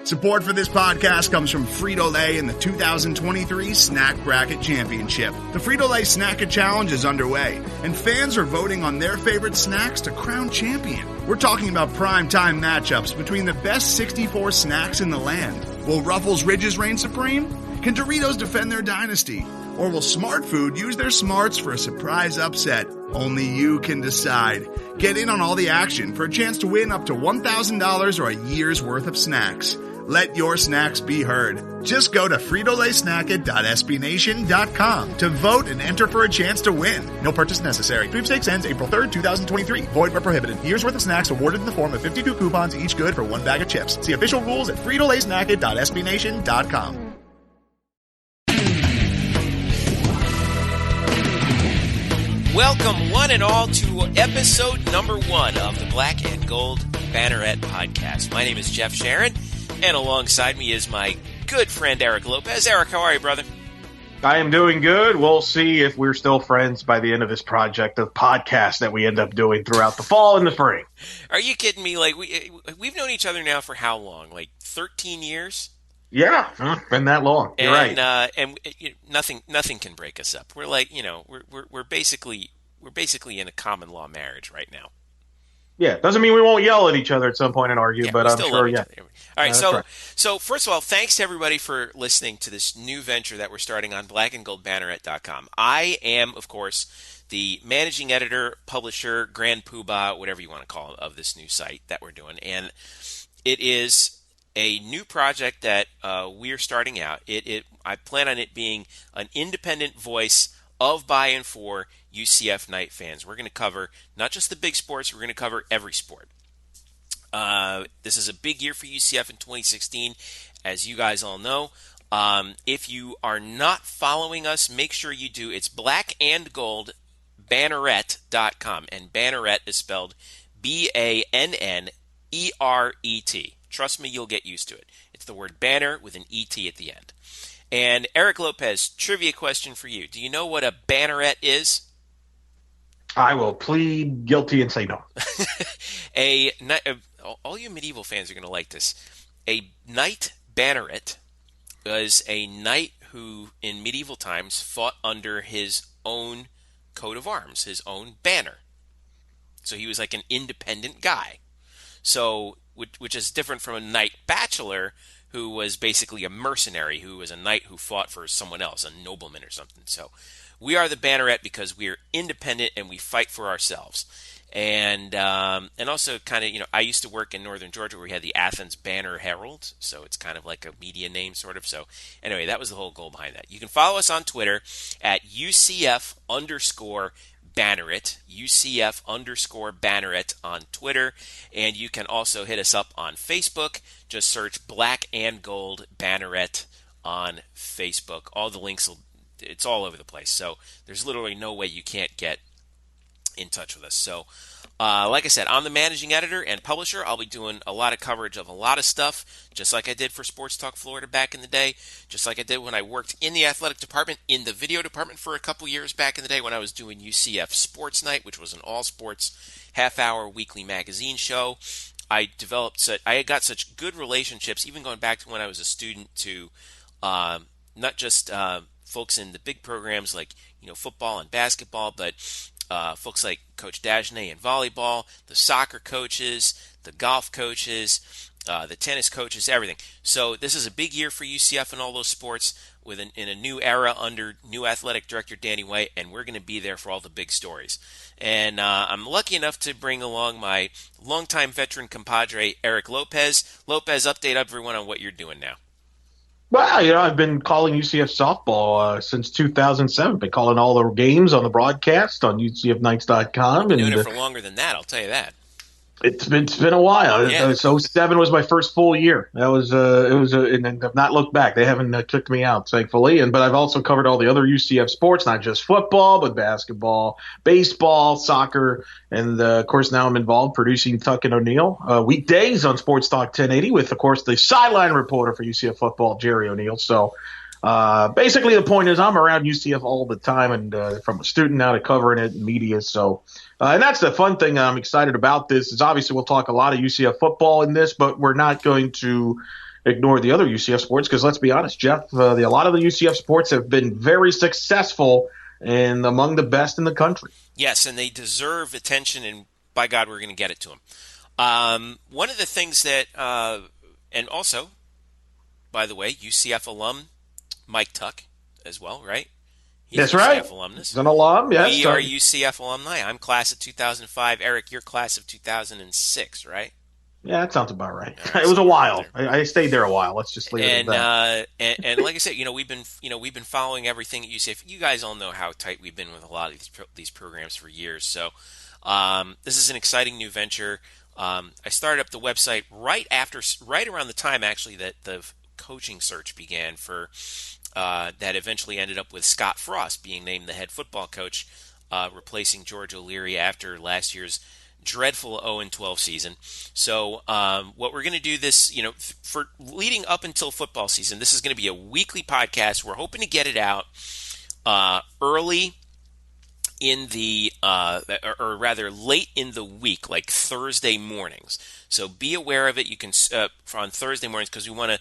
Support for this podcast comes from Frito-Lay and the 2023 Snack Bracket Championship. The Frito-Lay Snack Challenge is underway, and fans are voting on their favorite snacks to crown champion. We're talking about prime-time matchups between the best 64 snacks in the land. Will Ruffles Ridges reign supreme? Can Doritos defend their dynasty? Or will Smart Food use their smarts for a surprise upset? Only you can decide. Get in on all the action for a chance to win up to $1,000 or a year's worth of snacks. Let your snacks be heard. Just go to fritolaysnacket.sbnation.com to vote and enter for a chance to win. No purchase necessary. Sweepstakes ends April 3rd, 2023. Void where prohibited. Year's worth of snacks awarded in the form of 52 coupons, each good for one bag of chips. See official rules at fritolaysnacket.sbnation.com. Welcome one and all to episode number 1 of the Black and Gold Banneret Podcast. My name is Jeff Sharon, and alongside me is my good friend Eric Lopez. Eric, how are you, brother? I am doing good. We'll see if we're still friends by the end of this project of podcasts that we end up doing throughout the fall and the spring. Are you kidding me? Like we've known each other now for how long? Like 13 years? Yeah, been that long. You're right. And nothing can break us up. We're like, we're basically in a common law marriage right now. Yeah, doesn't mean we won't yell at each other at some point and argue, but I'm sure, yeah. All right, so first of all, thanks to everybody for listening to this new venture that we're starting on blackandgoldbanneret.com. I am, of course, the managing editor, publisher, grand poobah, whatever you want to call it, of this new site that we're doing. And it is a new project that we're starting out. I plan on it being an independent voice of, by, and for UCF Knight fans. We're going to cover not just the big sports, we're going to cover every sport. This is a big year for UCF in 2016, as you guys all know. If you are not following us, make sure you do. It's blackandgoldbanneret.com, and Banneret is spelled Banneret. Trust me, you'll get used to it. It's the word banner with an ET at the end. And Eric Lopez, trivia question for you. Do you know what a banneret is? I will plead guilty and say no. All you medieval fans are going to like this. A knight banneret was a knight who, in medieval times, fought under his own coat of arms, his own banner. So he was like an independent guy. So, which is different from a knight bachelor, who was basically a mercenary, who was a knight who fought for someone else, a nobleman or something. So we are the banneret because we are independent and we fight for ourselves. And also kind of, I used to work in northern Georgia where we had the Athens Banner Herald, so it's kind of like a media name sort of. So anyway, that was the whole goal behind that. You can follow us on Twitter at UCF_Banneret, UCF_Banneret on Twitter, and you can also hit us up on Facebook. Just search Black and Gold Banneret on Facebook. All the links, it's all over the place, so there's literally no way you can't get in touch with us. So like I said, I'm the managing editor and publisher. I'll be doing a lot of coverage of a lot of stuff, just like I did for Sports Talk Florida back in the day, just like I did when I worked in the athletic department, in the video department for a couple years back in the day when I was doing UCF Sports Night, which was an all-sports half-hour weekly magazine show. I got such good relationships, even going back to when I was a student, to not just folks in the big programs like football and basketball, but folks like Coach Dagenais in volleyball, the soccer coaches, the golf coaches, the tennis coaches, everything. So this is a big year for UCF in all those sports, in a new era under new athletic director Danny White, and we're going to be there for all the big stories. And I'm lucky enough to bring along my longtime veteran compadre, Eric Lopez. Lopez, update everyone on what you're doing now. Well, I've been calling UCF softball since 2007. Been calling all the games on the broadcast on UCFKnights.com. I've been doing it for longer than that, I'll tell you that. It's been a while. Yeah. So 07 was my first full year. That was and I've not looked back. They haven't kicked me out, thankfully. But I've also covered all the other UCF sports, not just football, but basketball, baseball, soccer, and of course now I'm involved producing Tuck and O'Neill weekdays on Sports Talk 1080 with, of course, the sideline reporter for UCF football, Jerry O'Neill. So basically the point is I'm around UCF all the time, and from a student now to covering it in media. So. And that's the fun thing I'm excited about this is obviously we'll talk a lot of UCF football in this, but we're not going to ignore the other UCF sports because let's be honest, Jeff, a lot of the UCF sports have been very successful and among the best in the country. Yes, and they deserve attention, and by God, we're going to get it to them. One of the things that, and also, by the way, UCF alum Mike Tuck as well, right? He's That's UCF right. Alumnus. He's an alum, yes. We are UCF alumni. I'm class of 2005. Eric, you're class of 2006, right? Yeah, that sounds about right. Right, it was a while. I stayed there a while. Let's just leave it at that. And like I said, we've been following everything at UCF. You guys all know how tight we've been with a lot of these programs for years. So this is an exciting new venture. I started up the website right around the time actually that the coaching search began for that eventually ended up with Scott Frost being named the head football coach, replacing George O'Leary after last year's dreadful 0-12 season. So what we're going to do this, for leading up until football season, this is going to be a weekly podcast. We're hoping to get it out early in the, or rather late in the week, like Thursday mornings. So be aware of it. You can on Thursday mornings because we want to,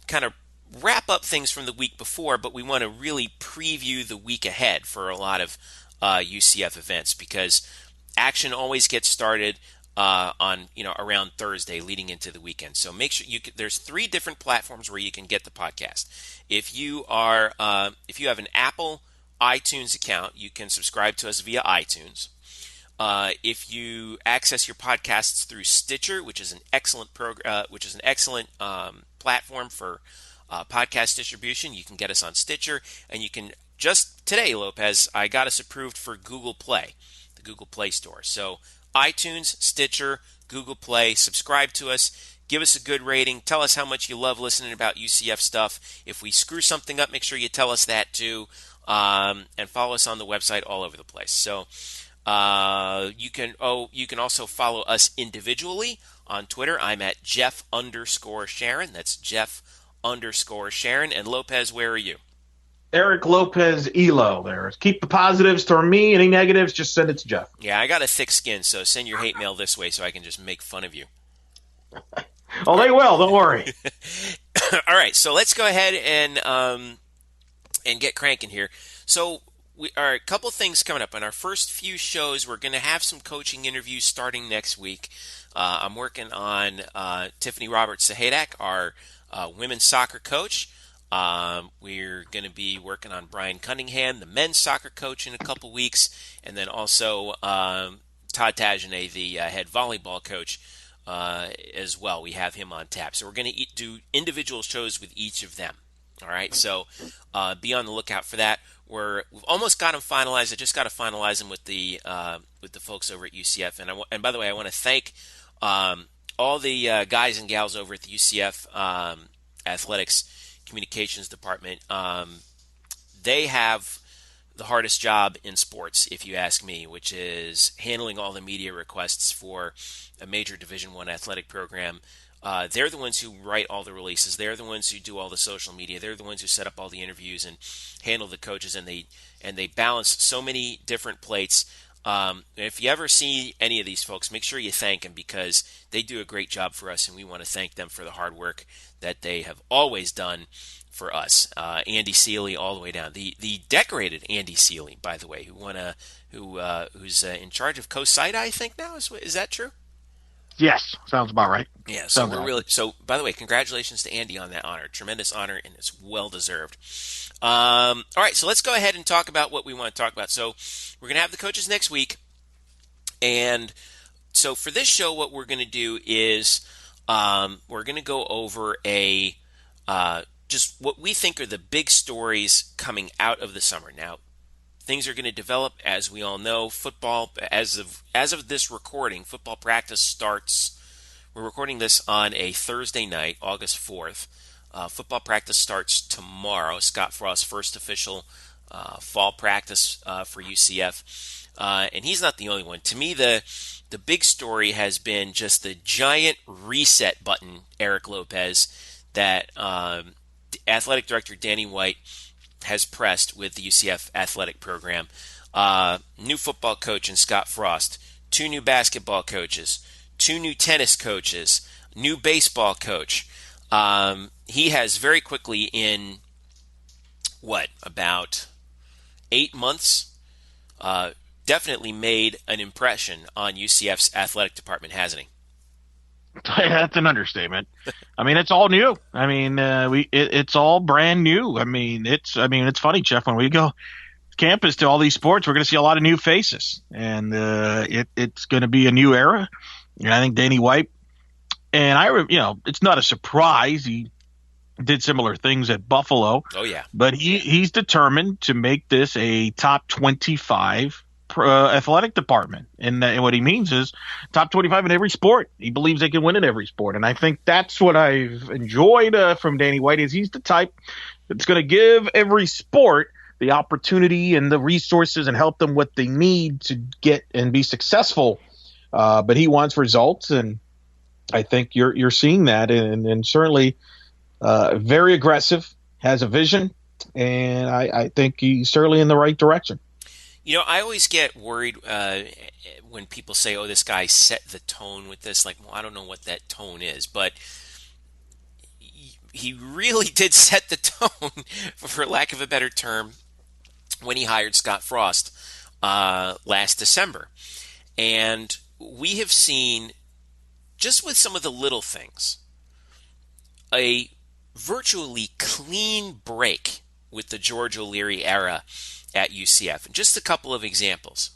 kind of wrap up things from the week before, but we want to really preview the week ahead for a lot of UCF events because action always gets started on around Thursday leading into the weekend. So make sure there's 3 different platforms where you can get the podcast. If you have an Apple iTunes account, you can subscribe to us via iTunes. If you access your podcasts through Stitcher, which is an excellent platform for podcast distribution, you can get us on Stitcher, and you can just today, Lopez, I got us approved for Google Play, the Google Play Store. So iTunes, Stitcher, Google Play, subscribe to us, give us a good rating, tell us how much you love listening about UCF stuff. If we screw something up, make sure you tell us that too, and follow us on the website all over the place. So you can also follow us individually on Twitter. I'm at Jeff_Sharon. That's Jeff_Sharon. And Lopez, where are you? Eric Lopez Elo there. Keep the positives to me. Any negatives, just send it to Jeff. Yeah, I got a thick skin, so send your hate mail this way so I can just make fun of you. Oh, they will. Don't worry. All right, so let's go ahead and get cranking here. So we are a couple things coming up. On our first few shows, we're going to have some coaching interviews starting next week. I'm working on Tiffany Roberts-Sahadak, our women's soccer coach. We're going to be working on Brian Cunningham, the men's soccer coach, in a couple weeks, and then also Todd Tagenay, the head volleyball coach, as well. We have him on tap. So we're going to do individual shows with each of them. All right, so be on the lookout for that. We've almost got them finalized. I just got to finalize them with the folks over at UCF. And by the way, I want to thank all the guys and gals over at the UCF Athletics Communications Department. They have the hardest job in sports, if you ask me, which is handling all the media requests for a major Division I athletic program. They're the ones who write all the releases. They're the ones who do all the social media. They're the ones who set up all the interviews and handle the coaches, and they balance so many different plates. If you ever see any of these folks, make sure you thank them because they do a great job for us, and we want to thank them for the hard work that they have always done for us. Andy Seeley all the way down. The decorated Andy Seeley, by the way, who's in charge of COSIDA, I think now. Is that true? Yes, sounds about right. Yeah, so so by the way, congratulations to Andy on that honor. Tremendous honor, and it's well deserved. All right, so let's go ahead and talk about what we want to talk about. So we're going to have the coaches next week, and so for this show, what we're going to do is we're going to go over just what we think are the big stories coming out of the summer. Now, things are going to develop, as we all know. Football, as of this recording, football practice starts. We're recording this on a Thursday night, August 4th. Football practice starts tomorrow. Scott Frost's first official fall practice for UCF. And he's not the only one. To me, the big story has been just the giant reset button, Eric Lopez, that athletic director Danny White has pressed with the UCF athletic program. New football coach in Scott Frost, 2 new basketball coaches, 2 new tennis coaches, new baseball coach. He has very quickly, in about 8 months, definitely made an impression on UCF's athletic department, hasn't he? That's an understatement. I mean, it's all new. I mean, it's all brand new. I mean, it's funny, Jeff. When we go campus to all these sports, we're going to see a lot of new faces, and it's going to be a new era. And I think Danny White, and it's not a surprise. He did similar things at Buffalo. Oh yeah, but he's determined to make this a top 25 athletic department, and what he means is top 25 in every sport. He believes they can win in every sport, and I think that's what I've enjoyed from Danny White. Is he's the type that's going to give every sport the opportunity and the resources and help them what they need to get and be successful. But he wants results, and I think you're seeing that, and certainly very aggressive, has a vision, and I think he's certainly in the right direction. I always get worried when people say, oh, this guy set the tone with this. Like, well, I don't know what that tone is, but he really did set the tone, for lack of a better term, when he hired Scott Frost last December. And we have seen, just with some of the little things, a virtually clean break with the George O'Leary era at UCF. And just a couple of examples.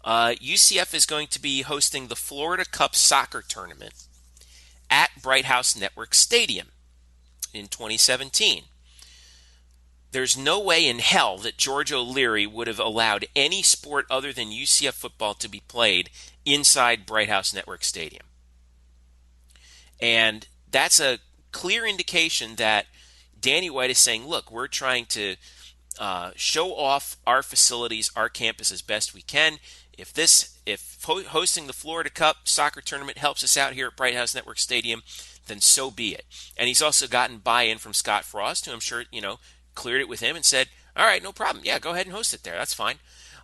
UCF is going to be hosting the Florida Cup soccer tournament at Bright House Network Stadium in 2017. There's no way in hell that George O'Leary would have allowed any sport other than UCF football to be played inside Bright House Network Stadium. And that's a clear indication that Danny White is saying, look, we're trying to show off our facilities, our campus as best we can. If hosting the Florida Cup soccer tournament helps us out here at Bright House Network Stadium, then so be it. And he's also gotten buy-in from Scott Frost, who I'm sure, cleared it with him and said, all right, no problem. Yeah, go ahead and host it there. That's fine.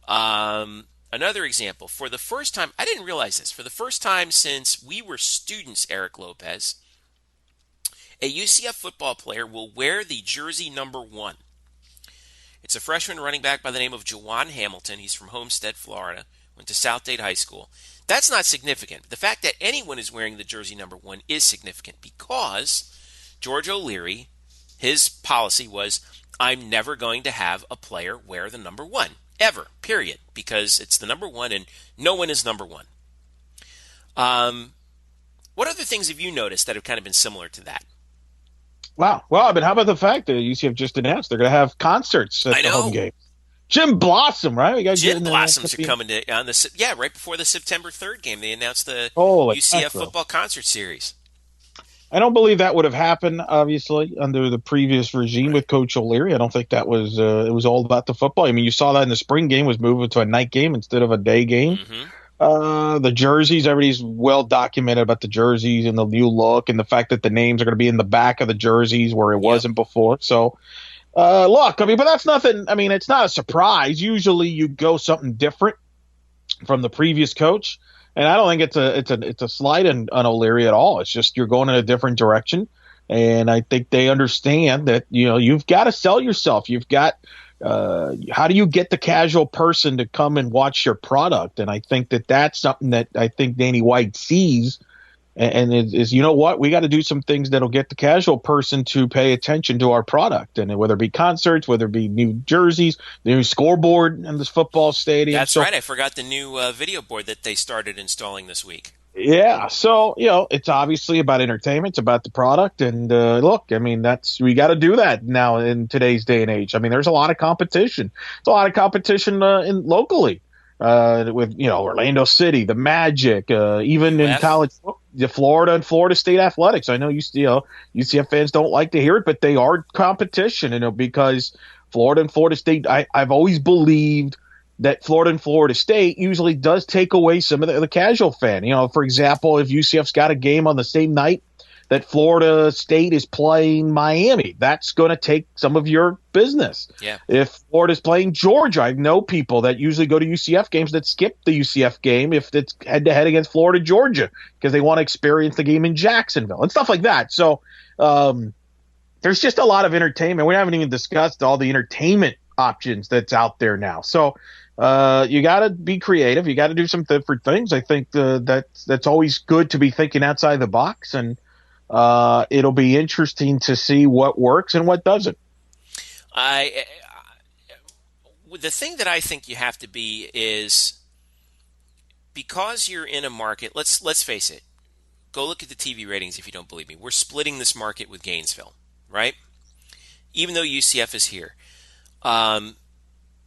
Another example, for the first time, I didn't realize this, for the first time since we were students, Eric Lopez, a UCF football player will wear the jersey number 1. It's a freshman running back by the name of Juwan Hamilton. He's from Homestead, Florida, went to South Dade High School. That's not significant. The fact that anyone is wearing the jersey number 1 is significant because George O'Leary, his policy was, I'm never going to have a player wear the number 1, ever, period, because it's the number 1 and no one is number 1. What other things have you noticed that have kind of been similar to that? Wow. Well, how about the fact that UCF just announced they're going to have concerts at the home game? Jim Blossom, right? Jim Blossoms are coming to right before the September 3rd game. They announced the UCF football concert series. I don't believe that would have happened, obviously, under the previous regime with Coach O'Leary. I don't think that was it was all about the football. I mean, you saw that in the spring game was moved to a night game instead of a day game. Mm-hmm. The jerseys, everybody's well documented about the jerseys and the new look and the fact that the names are going to be in the back of the jerseys where it wasn't before. So, look, I mean, but that's nothing. I mean, it's not a surprise. Usually you go something different from the previous coach. And I don't think it's a slight on O'Leary at all. It's just you're going in a different direction, and I think they understand that you've got to sell yourself. You've got how do you get the casual person to come and watch your product? And I think that's something that I think Danny White sees, and is we got to do some things that'll get the casual person to pay attention to our product, and whether it be concerts, whether it be new jerseys, the new scoreboard in this football stadium. That's right. I forgot the new video board that they started installing this week. Yeah. So, it's obviously about entertainment. It's about the product. And look, I mean, we got to do that now in today's day and age. I mean, there's a lot of competition. There's a lot of competition locally with, Orlando City, the Magic, even in college, the Florida and Florida State Athletics. I know UCF fans don't like to hear it, but they are competition, because Florida and Florida State, I've always believed that Florida and Florida State usually does take away some of the casual fan. For example, if UCF's got a game on the same night that Florida State is playing Miami. That's going to take some of your business. Yeah. If Florida's playing Georgia, I know people that usually go to UCF games that skip the UCF game if it's head-to-head against Florida Georgia because they want to experience the game in Jacksonville and stuff like that. So there's just a lot of entertainment. We haven't even discussed all the entertainment options that's out there now. So you got to be creative. You got to do some different things. I think that's always good to be thinking outside the box, and it'll be interesting to see what works and what doesn't. The thing that I think you have to be is, because you're in a market. Let's face it. Go look at the TV ratings if you don't believe me. We're splitting this market with Gainesville, right? Even though UCF is here, the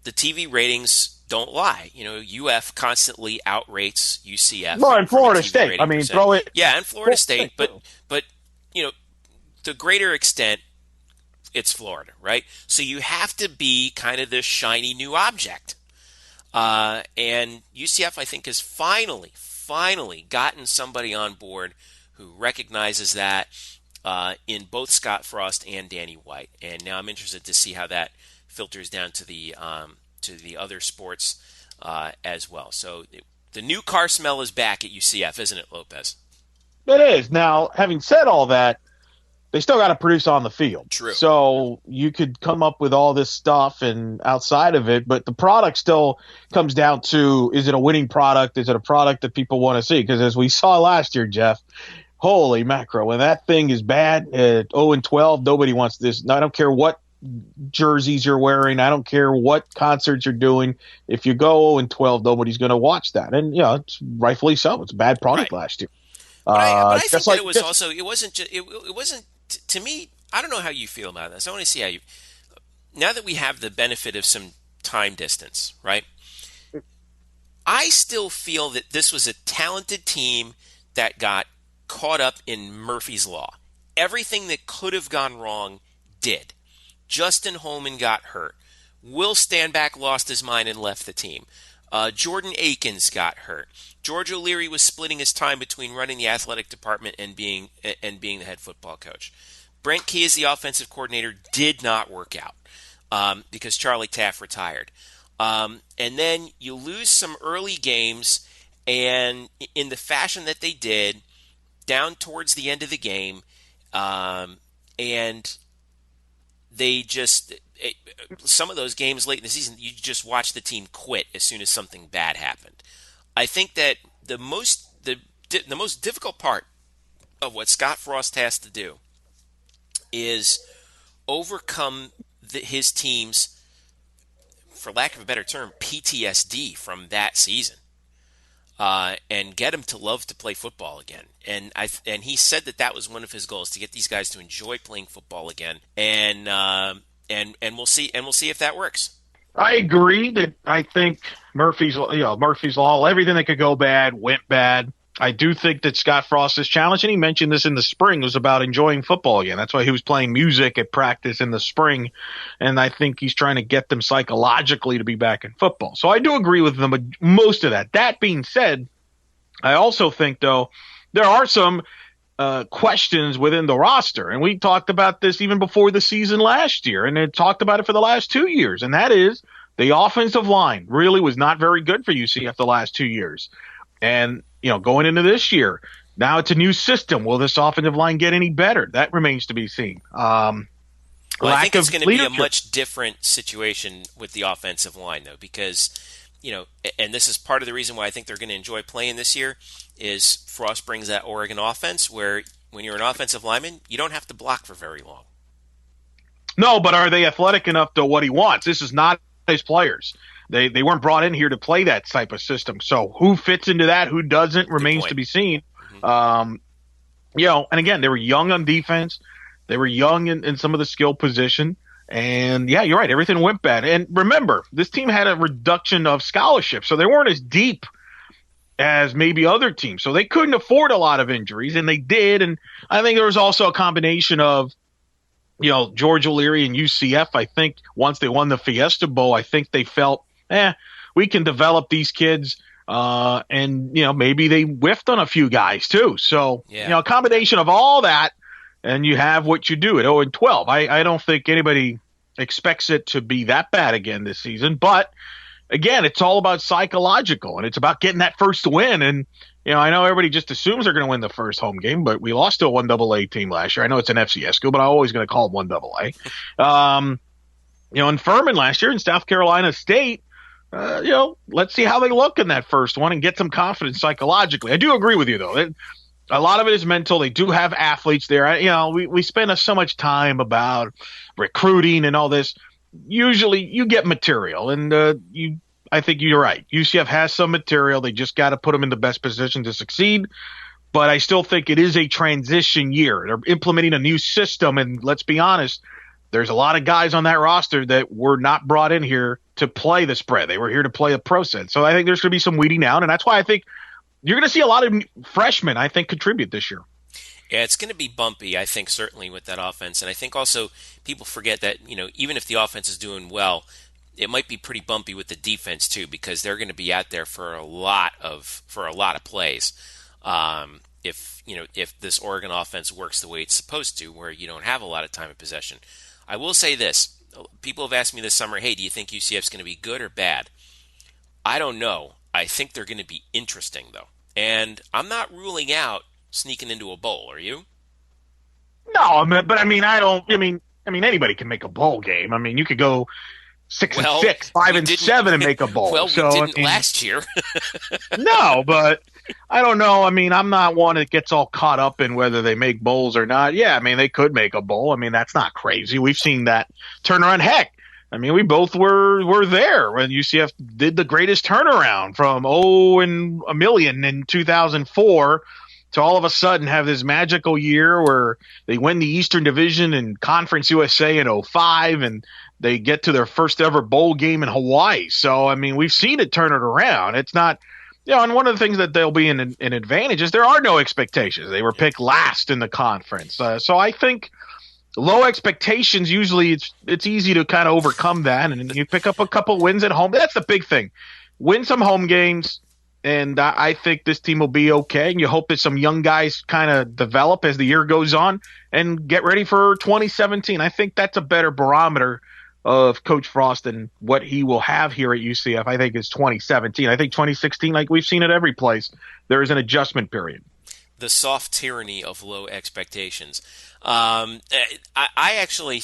TV ratings don't lie. UF constantly outrates UCF. Well, in Florida State, I mean, throw it. Yeah, in Florida State, but the greater extent, it's Florida, right? So you have to be kind of this shiny new object. And UCF, I think, has finally gotten somebody on board who recognizes that in both Scott Frost and Danny White. And now I'm interested to see how that filters down to the other sports as well. So the new car smell is back at UCF, isn't it, Lopez? It is. Now, having said all that, they still got to produce on the field. True. So you could come up with all this stuff and outside of it, but the product still comes down to, is it a winning product? Is it a product that people want to see? Because as we saw last year, Jeff, holy macro, when that thing is bad at 0-12, nobody wants this. I don't care what jerseys you're wearing. I don't care what concerts you're doing. If you go 0-12, nobody's going to watch that. And, it's rightfully so. It's a bad product last year. But I think that it wasn't to me, I don't know how you feel about this. I want to see how you, now that we have the benefit of some time distance, right? I still feel that this was a talented team that got caught up in Murphy's Law. Everything that could have gone wrong did. Justin Holman got hurt. Will Stanback lost his mind and left the team. Jordan Akins got hurt. George O'Leary was splitting his time between running the athletic department and being the head football coach. Brent Key as the offensive coordinator did not work out because Charlie Taft retired. And then you lose some early games, and in the fashion that they did, down towards the end of the game, and they just some of those games late in the season, you just watch the team quit as soon as something bad happened. I think that the most difficult part of what Scott Frost has to do is overcome his team's, for lack of a better term, PTSD from that season, and get him to love to play football again. And he said that was one of his goals, to get these guys to enjoy playing football again. And we'll see if that works. I agree that I think Murphy's Law, everything that could go bad went bad. I do think that Scott Frost's challenge, and he mentioned this in the spring, was about enjoying football again. That's why he was playing music at practice in the spring, and I think he's trying to get them psychologically to be back in football. So I do agree with them, most of that. That being said, I also think, though, there are some questions within the roster, and we talked about this even before the season last year, and it talked about it for the last 2 years, and that is the offensive line really was not very good for UCF the last 2 years. And going into this year, now it's a new system. Will this offensive line get any better? That remains to be seen. I think it's going to be a much different situation with the offensive line, though, because, and this is part of the reason why I think they're going to enjoy playing this year, is Frost brings that Oregon offense where when you're an offensive lineman, you don't have to block for very long. No, but are they athletic enough to what he wants? This is not his players. They weren't brought in here to play that type of system. So who fits into that, who doesn't, remains to be seen. Mm-hmm. And again, they were young on defense. They were young in some of the skill position. And, yeah, you're right. Everything went bad. And remember, this team had a reduction of scholarships, so they weren't as deep as maybe other teams. So they couldn't afford a lot of injuries, and they did. And I think there was also a combination of, George O'Leary and UCF. I think once they won the Fiesta Bowl, I think they felt, we can develop these kids And, maybe they whiffed on a few guys too. So, Yeah. a combination of all that, and you have what you do at 0-12. I don't think anybody expects it to be that bad again this season. But again, it's all about psychological, and it's about getting that first win. And, I know everybody just assumes they're going to win the first home game, but we lost to a 1AA team last year. I know it's an FCS school, but I'm always going to call it 1AA. And Furman last year in South Carolina State, let's see how they look in that first one and get some confidence psychologically. I do agree with you, though. A lot of it is mental. They do have athletes there. We spend so much time about recruiting and all this. Usually you get material, and I think you're right. UCF has some material. They just got to put them in the best position to succeed. But I still think it is a transition year. They're implementing a new system, and let's be honest, there's a lot of guys on that roster that were not brought in here to play the spread. They were here to play a pro set. So I think there's going to be some weeding out, and that's why I think you're going to see a lot of freshmen, I think, contribute this year. Yeah, it's going to be bumpy, I think, certainly with that offense. And I think also people forget that, even if the offense is doing well, it might be pretty bumpy with the defense too, because they're going to be out there for a lot of plays. If this Oregon offense works the way it's supposed to, where you don't have a lot of time of possession. I will say this. People have asked me this summer, hey, do you think UCF's going to be good or bad? I don't know. I think they're going to be interesting, though. And I'm not ruling out sneaking into a bowl. Are you? No, but anybody can make a bowl game. You could go 6-6, 5-7, and make a bowl. Well, we didn't last year. No, but I don't know. I'm not one that gets all caught up in whether they make bowls or not. Yeah, they could make a bowl. That's not crazy. We've seen that turnaround. Heck, we both were there when UCF did the greatest turnaround from 0 and a million in 2004 to all of a sudden have this magical year where they win the Eastern Division and Conference USA in 2005, and they get to their first ever bowl game in Hawaii. So, we've seen it turn it around. It's not, and one of the things that they'll be an advantage is there are no expectations. They were picked last in the conference. So I think low expectations, usually it's easy to kind of overcome that, and you pick up a couple wins at home. That's the big thing. Win some home games. And I think this team will be okay. And you hope that some young guys kind of develop as the year goes on and get ready for 2017. I think that's a better barometer of Coach Frost and what he will have here at UCF. I think is 2017. I think 2016, like we've seen at every place, there is an adjustment period. The soft tyranny of low expectations. I actually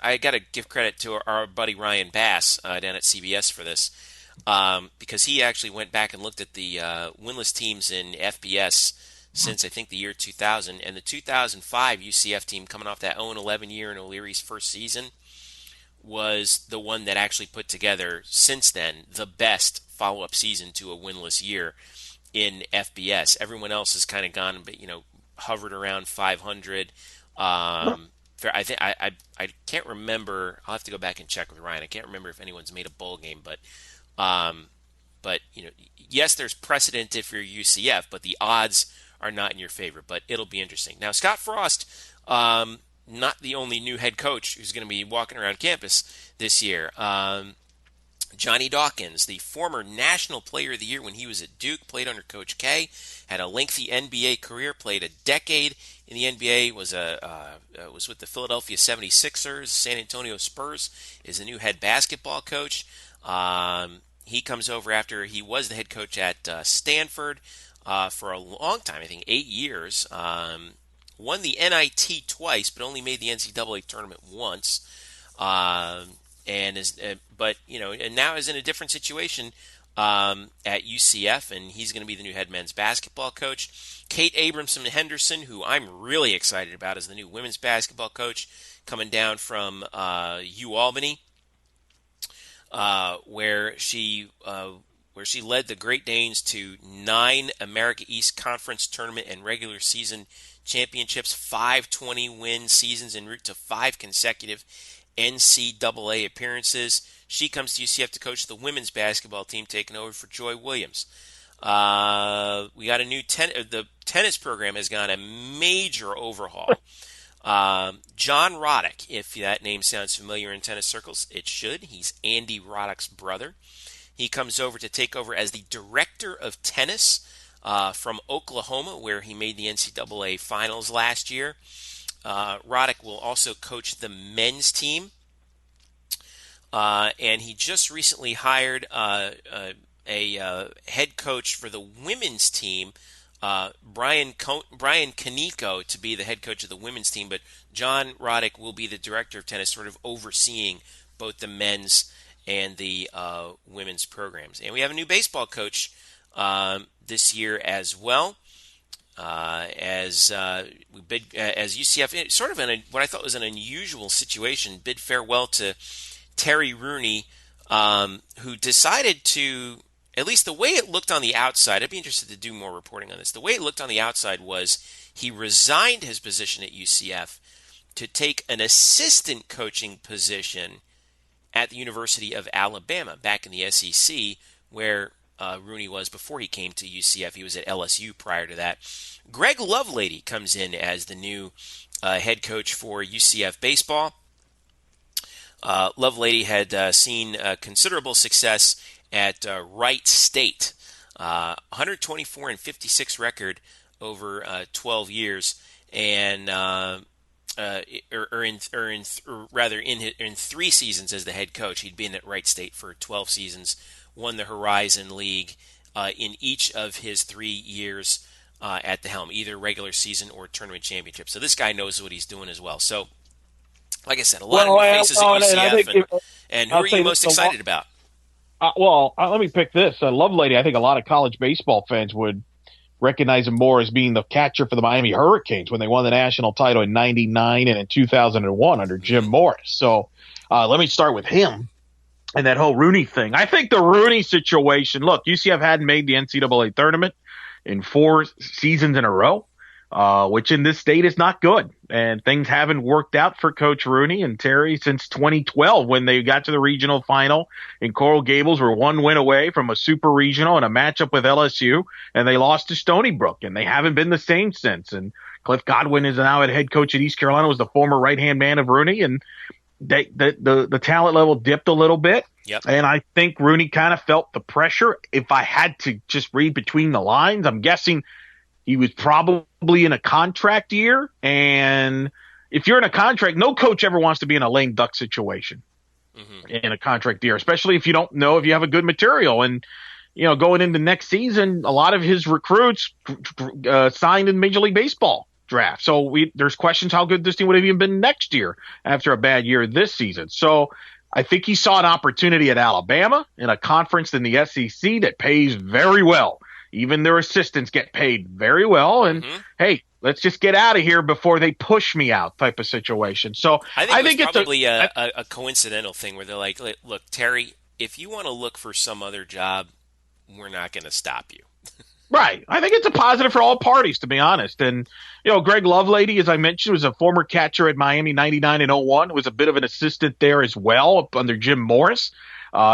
I got to give credit to our buddy Ryan Bass down at CBS for this. Because he actually went back and looked at the winless teams in FBS since I think the year 2000, and the 2005 UCF team coming off that 0-11 year in O'Leary's first season was the one that actually put together since then the best follow-up season to a winless year in FBS. Everyone else has kind of gone, but hovered around 500. I think I can't remember. I'll have to go back and check with Ryan. I can't remember if anyone's made a bowl game, but yes, there's precedent if you're UCF, but the odds are not in your favor. But it'll be interesting. Now, Scott Frost, not the only new head coach who's going to be walking around campus this year. Johnny Dawkins, the former National Player of the Year when he was at Duke, played under Coach K, had a lengthy NBA career, played a decade in the NBA, was with the Philadelphia 76ers, San Antonio Spurs, is the new head basketball coach. He comes over after he was the head coach at Stanford for a long time, I think 8 years. Won the NIT twice, but only made the NCAA tournament once. And now is in a different situation at UCF, and he's going to be the new head men's basketball coach. Kate Abramson Henderson, who I'm really excited about, is the new women's basketball coach, coming down from UAlbany. Where she led the Great Danes to 9 America East Conference tournament and regular season championships, 5 20-win seasons en route to 5 consecutive NCAA appearances. She comes to UCF to coach the women's basketball team, taking over for Joy Williams. We got a new the tennis program has gone a major overhaul. John Roddick, if that name sounds familiar in tennis circles, it should. He's Andy Roddick's brother. He comes over to take over as the director of tennis from Oklahoma, where he made the NCAA finals last year. Roddick will also coach the men's team. And he just recently hired a head coach for the women's team, Brian Kaneko, to be the head coach of the women's team. But John Roddick will be the director of tennis, sort of overseeing both the men's and the women's programs. And we have a new baseball coach this year as well. As UCF, sort of what I thought was an unusual situation, bid farewell to Terry Rooney, who decided to, at least the way it looked on the outside, I'd be interested to do more reporting on this. The way it looked on the outside was he resigned his position at UCF to take an assistant coaching position at the University of Alabama, back in the SEC, where Rooney was before he came to UCF. He was at LSU prior to that. Greg Lovelady comes in as the new head coach for UCF baseball. Lovelady had seen considerable success at Wright State, 124-56 record over 12 years, and in 3 seasons as the head coach. He'd been at Wright State for 12 seasons, won the Horizon League in each of his 3 years at the helm, either regular season or tournament championship. So this guy knows what he's doing as well. So, like I said, a lot of new faces at UCF, and who are you most excited about? Let me pick this. Lovelady, I think a lot of college baseball fans would recognize him more as being the catcher for the Miami Hurricanes when they won the national title in '99 and in 2001 under Jim Morris. So let me start with him and that whole Rooney thing. I think the Rooney situation, look, UCF hadn't made the NCAA tournament in 4 seasons in a row. Which in this state is not good. And things haven't worked out for Coach Rooney and Terry since 2012 when they got to the regional final in Coral Gables. Were 1 win away from a super regional and a matchup with LSU, and they lost to Stony Brook, and they haven't been the same since. And Cliff Godwin is now a head coach at East Carolina, was the former right-hand man of Rooney, and the talent level dipped a little bit. Yep. And I think Rooney kind of felt the pressure. If I had to just read between the lines, I'm guessing he was probably in a contract year, and if you're in a contract, no coach ever wants to be in a lame duck situation in a contract year, especially if you don't know if you have a good material. And, going into next season, a lot of his recruits signed in Major League Baseball draft. So there's questions how good this team would have even been next year after a bad year this season. So I think he saw an opportunity at Alabama in a conference in the SEC that pays very well. Even their assistants get paid very well. And, hey, let's just get out of here before they push me out type of situation. So I think it's probably a coincidental thing where they're like, look, Terry, if you want to look for some other job, we're not going to stop you. Right. I think it's a positive for all parties, to be honest. And, Greg Lovelady, as I mentioned, was a former catcher at Miami 99 and 01, was a bit of an assistant there as well under Jim Morris.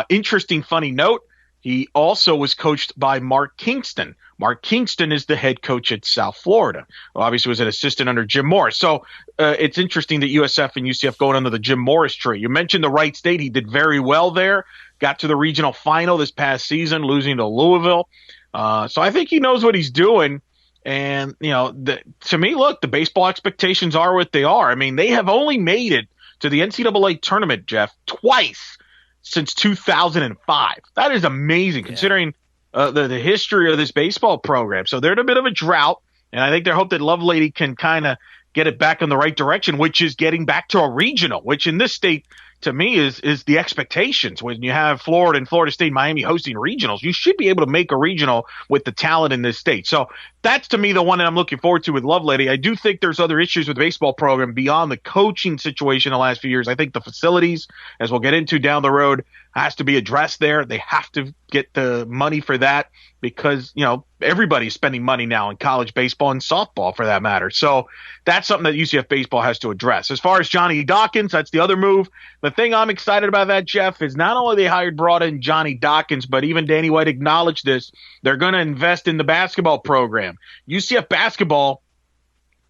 Interesting, funny note. He also was coached by Mark Kingston. Mark Kingston is the head coach at South Florida. Obviously was an assistant under Jim Morris. So it's interesting that USF and UCF going under the Jim Morris tree. You mentioned the Wright State. He did very well there. Got to the regional final this past season, losing to Louisville. So I think he knows what he's doing. And, to me, look, the baseball expectations are what they are. I mean, they have only made it to the NCAA tournament, Jeff, twice since 2005. That is amazing considering the history of this baseball program. So they're in a bit of a drought, and I think they hope that Lovelady can kind of get it back in the right direction, which is getting back to a regional, which in this state, to me, is the expectations. When you have Florida and Florida State, Miami hosting regionals, you should be able to make a regional with the talent in this state. So that's, to me, the one that I'm looking forward to with Lovelady. I do think there's other issues with the baseball program beyond the coaching situation the last few years. I think the facilities, as we'll get into down the road, has to be addressed there. They have to get the money for that because, everybody's spending money now in college baseball and softball for that matter. So that's something that UCF baseball has to address. As far as Johnny Dawkins, that's the other move. The thing I'm excited about that, Jeff, is not only they brought in Johnny Dawkins, but even Danny White acknowledged this. They're going to invest in the basketball program. UCF basketball,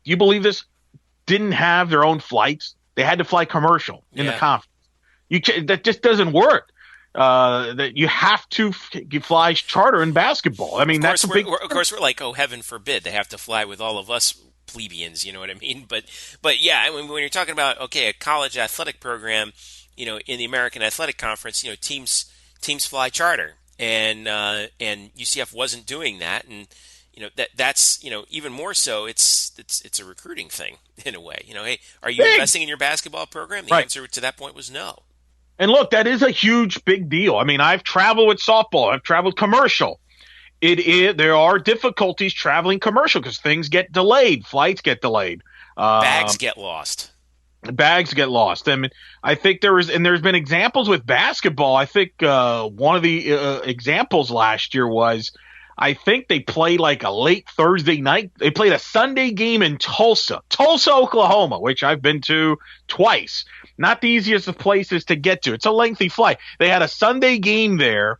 do you believe this, didn't have their own flights. They had to fly commercial in the conference. That just doesn't work. that you have to fly charter in basketball. I mean, that's a big. Of course, we're like, oh, heaven forbid they have to fly with all of us plebeians. You know what I mean? But yeah, I mean, when you're talking about a college athletic program, in the American Athletic Conference, teams fly charter, and UCF wasn't doing that, and that's even more so. It's a recruiting thing in a way. Hey, are you investing in your basketball program? The answer to that point was no. And look, that is a huge, big deal. I mean, I've traveled with softball. I've traveled commercial. There are difficulties traveling commercial because things get delayed. Flights get delayed. Bags get lost. Bags get lost. I mean, I think there's been examples with basketball. I think one of the examples last year was, I think they played like a late Thursday night. They played a Sunday game in Tulsa, Oklahoma, which I've been to twice. Not the easiest of places to get to. It's a lengthy flight. They had a Sunday game there,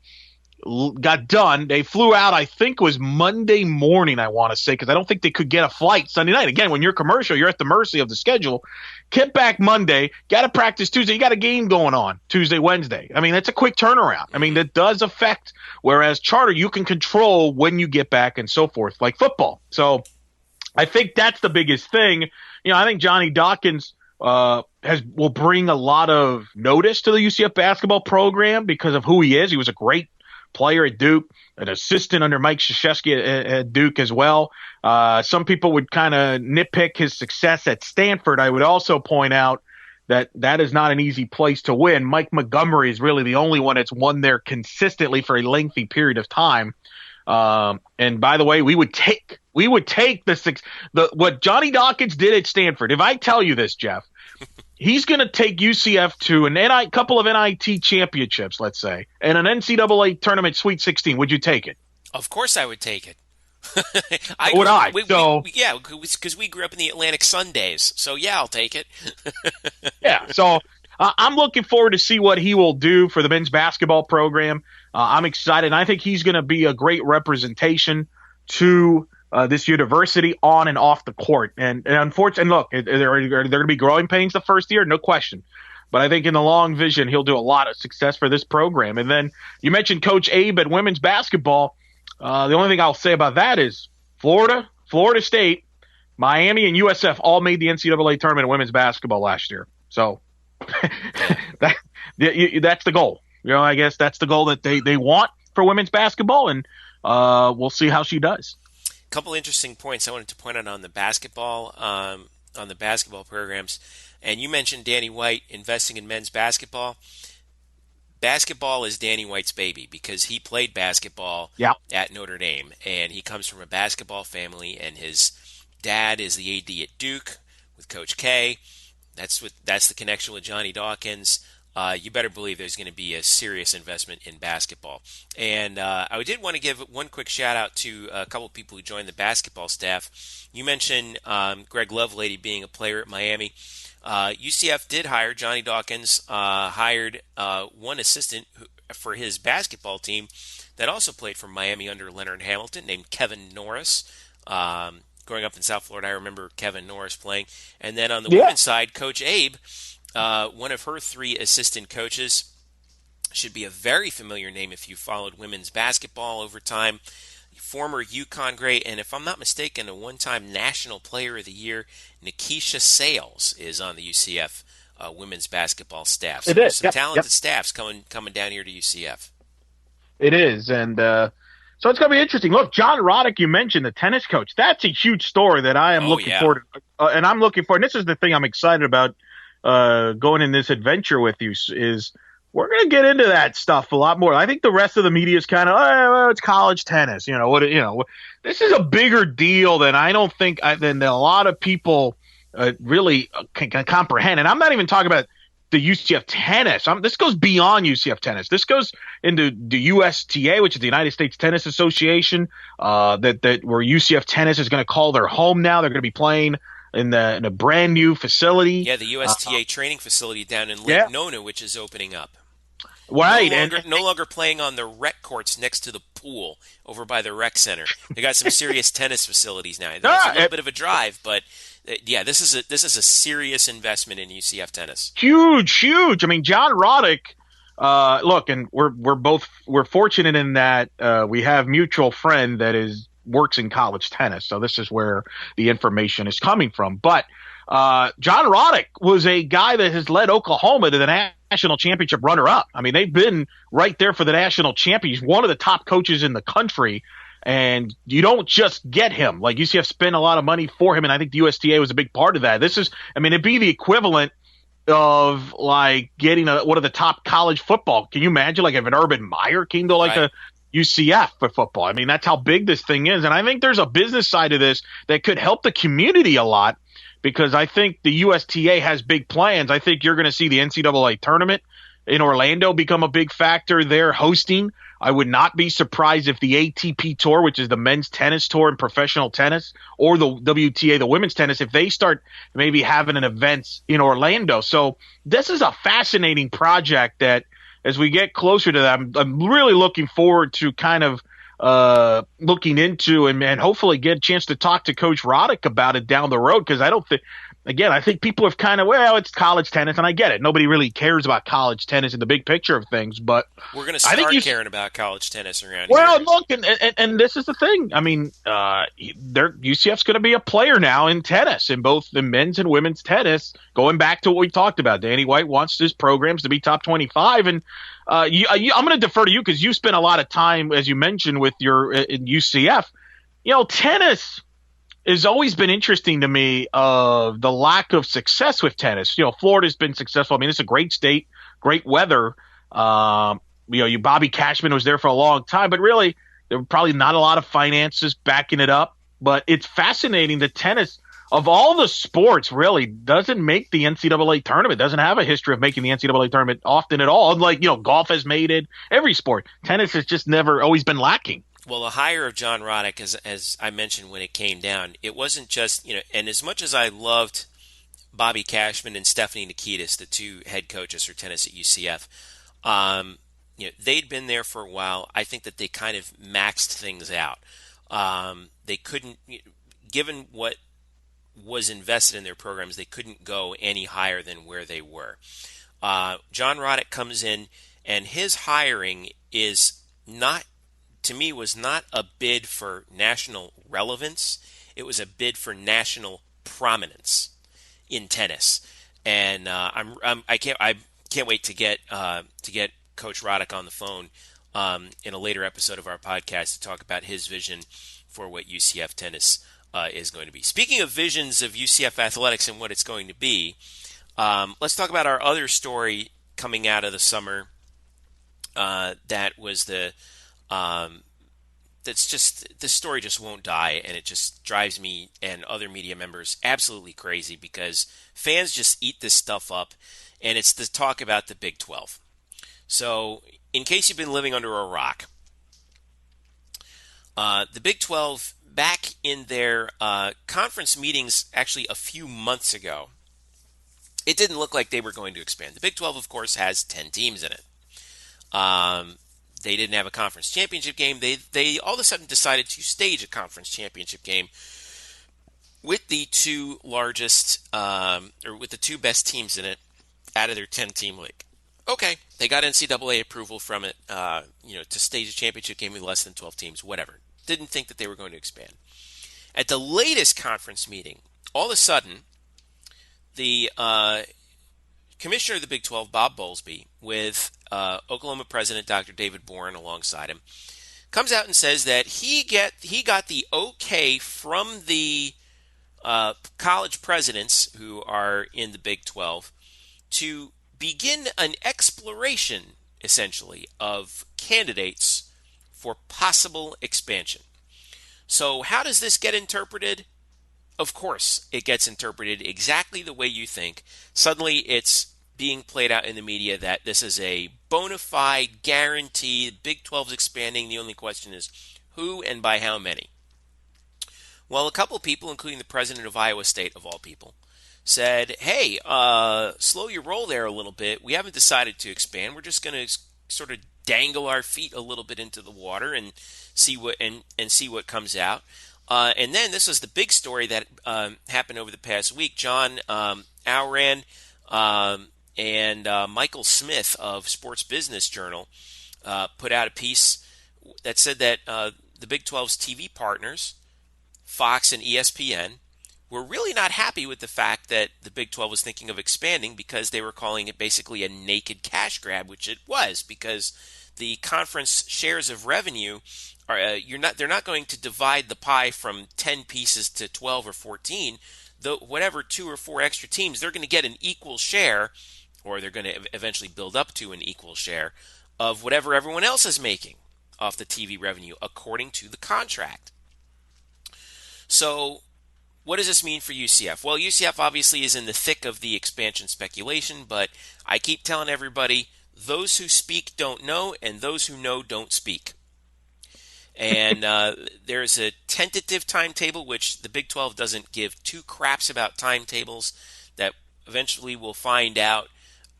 got done. They flew out, I think it was Monday morning, I want to say, because I don't think they could get a flight Sunday night. Again, when you're commercial, you're at the mercy of the schedule. Get back Monday, got to practice Tuesday. You got a game going on Tuesday, Wednesday. I mean, that's a quick turnaround. I mean, that does affect, whereas charter, you can control when you get back and so forth, like football. So I think that's the biggest thing. I think Johnny Dawkins will bring a lot of notice to the UCF basketball program because of who he is. He was a great player at Duke, an assistant under Mike Krzyzewski at Duke as well. Some people would kind of nitpick his success at Stanford. I would also point out that is not an easy place to win. Mike Montgomery is really the only one that's won there consistently for a lengthy period of time. And by the way, we would take what Johnny Dawkins did at Stanford. If I tell you this, Jeff, he's going to take UCF to a couple of NIT championships, let's say, and an NCAA tournament Sweet 16. Would you take it? Of course I would take it. Because we grew up in the Atlantic Sundays. So, yeah, I'll take it. Yeah, so I'm looking forward to see what he will do for the men's basketball program. I'm excited, and I think he's going to be a great representation to this university on and off the court. And unfortunately, look, there are going to be growing pains the first year, no question. But I think in the long vision, he'll do a lot of success for this program. And then you mentioned Coach Abe at women's basketball. The only thing I'll say about that is Florida State, Miami, and USF all made the NCAA tournament in women's basketball last year. So that's the goal. I guess that's the goal that they want for women's basketball, and we'll see how she does. Couple interesting points I wanted to point out on the basketball programs, and you mentioned Danny White investing in men's basketball. Basketball is Danny White's baby because he played basketball at Notre Dame, and he comes from a basketball family, and his dad is the AD at Duke with Coach K. That's the connection with Johnny Dawkins. You better believe there's going to be a serious investment in basketball. And I did want to give one quick shout out to a couple of people who joined the basketball staff. You mentioned Greg Lovelady being a player at Miami. UCF did hire Johnny Dawkins, hired one assistant for his basketball team that also played for Miami under Leonard Hamilton named Kevin Norris. Growing up in South Florida, I remember Kevin Norris playing. And then on the women's side, Coach Abe, one of her three assistant coaches, should be a very familiar name if you followed women's basketball over time. Former UConn great, and if I'm not mistaken, a one-time National Player of the Year, Nikisha Sales, is on the UCF women's basketball staff. So there's some talented staffs coming down here to UCF. It is, and so it's going to be interesting. Look, John Roddick, you mentioned the tennis coach. That's a huge story that I am looking forward to, and I'm looking forward. And this is the thing I'm excited about going in this adventure with you is we're going to get into that stuff a lot more. I think the rest of the media is kind of, it's college tennis. This is a bigger deal than I don't think than a lot of people really can comprehend. And I'm not even talking about the UCF tennis. This goes beyond UCF tennis. This goes into the USTA, which is the United States Tennis Association, that where UCF tennis is going to call their home now. They're going to be playing in a brand new facility. Yeah, the USTA training facility down in Lake Nona, which is opening up. Right. No longer playing on the rec courts next to the pool over by the rec center. They got some serious tennis facilities now. It's a little bit of a drive, but this is a serious investment in UCF tennis. Huge. I mean, John Roddick, Look, and we're fortunate in that we have mutual friend that works in college tennis. So this is where the information is coming from. But John Roddick was a guy that has led Oklahoma to the national championship runner-up. I mean, they've been right there for the national champion. He's one of the top coaches in the country. And you don't just get him. Like, UCF spent a lot of money for him, and I think the USTA was a big part of that. It'd be the equivalent of like getting one of the top college football. Can you imagine like if an Urban Meyer came to like a UCF for football? I mean, that's how big this thing is. And I think there's a business side of this that could help the community a lot, because I think the USTA has big plans. I think you're going to see the NCAA tournament in Orlando become a big factor. They're hosting. I would not be surprised if the ATP Tour, which is the men's tennis tour in professional tennis, or the WTA, the women's tennis, if they start maybe having an event in Orlando. So this is a fascinating project that, as we get closer to that, I'm really looking forward to kind of looking into and hopefully get a chance to talk to Coach Roddick about it down the road, because I think people have kind of, it's college tennis, and I get it. Nobody really cares about college tennis in the big picture of things, but we're going to start caring about college tennis around here. Well, look, and this is the thing. I mean, UCF's going to be a player now in tennis, in both the men's and women's tennis, going back to what we talked about. Danny White wants his programs to be top 25, and I'm going to defer to you because you spent a lot of time, as you mentioned, with your in UCF. Tennis has always been interesting to me, of the lack of success with tennis. Florida's been successful. I mean, it's a great state, great weather. Bobby Cashman was there for a long time, but really there were probably not a lot of finances backing it up. But it's fascinating that tennis, of all the sports, really doesn't make the NCAA tournament, doesn't have a history of making the NCAA tournament often at all. Like, golf has made it, every sport. Tennis has just always been lacking. Well, the hire of John Roddick, as I mentioned when it came down, it wasn't just, and as much as I loved Bobby Cashman and Stephanie Nikitas, the two head coaches for tennis at UCF, they'd been there for a while. I think that they kind of maxed things out. They couldn't, given what was invested in their programs, they couldn't go any higher than where they were. John Roddick comes in, and his hiring was not a bid for national relevance. It was a bid for national prominence in tennis. And I can't wait to get Coach Roddick on the phone in a later episode of our podcast to talk about his vision for what UCF tennis is going to be. Speaking of visions of UCF athletics and what it's going to be, let's talk about our other story coming out of the summer. That was this story just won't die, and it just drives me and other media members absolutely crazy, because fans just eat this stuff up, and it's the talk about the Big 12. So, in case you've been living under a rock, the Big 12, back in their conference meetings actually a few months ago, it didn't look like they were going to expand. The Big 12, of course, has 10 teams in it. They didn't have a conference championship game. They all of a sudden decided to stage a conference championship game with the two largest, or with the two best teams in it out of their 10-team league. Okay, they got NCAA approval from it, to stage a championship game with less than 12 teams, whatever. Didn't think that they were going to expand. At the latest conference meeting, all of a sudden, the commissioner of the Big 12, Bob Bowlesby, with Oklahoma president Dr. David Boren alongside him, comes out and says that he got the okay from the college presidents who are in the Big 12 to begin an exploration, essentially, of candidates for possible expansion. So how does this get interpreted? Of course, it gets interpreted exactly the way you think. Suddenly, it's being played out in the media that this is a bona fide guarantee. Big 12's expanding. The only question is who and by how many. Well, a couple people, including the president of Iowa State, of all people, said, hey, slow your roll there a little bit. We haven't decided to expand. We're just going to sort of dangle our feet a little bit into the water and see what comes out. And then this is the big story that happened over the past week. John Outran And Michael Smith of Sports Business Journal put out a piece that said that the Big 12's TV partners, Fox and ESPN, were really not happy with the fact that the Big 12 was thinking of expanding because they were calling it basically a naked cash grab, which it was, because the conference shares of revenue are they're not going to divide the pie from 10 pieces to 12 or 14. Whatever 2 or 4 extra teams, they're going to get an equal share, or they're going to eventually build up to an equal share of whatever everyone else is making off the TV revenue, according to the contract. So what does this mean for UCF? Well, UCF obviously is in the thick of the expansion speculation, but I keep telling everybody, those who speak don't know, and those who know don't speak. And there's a tentative timetable, which the Big 12 doesn't give two craps about timetables, that eventually we'll find out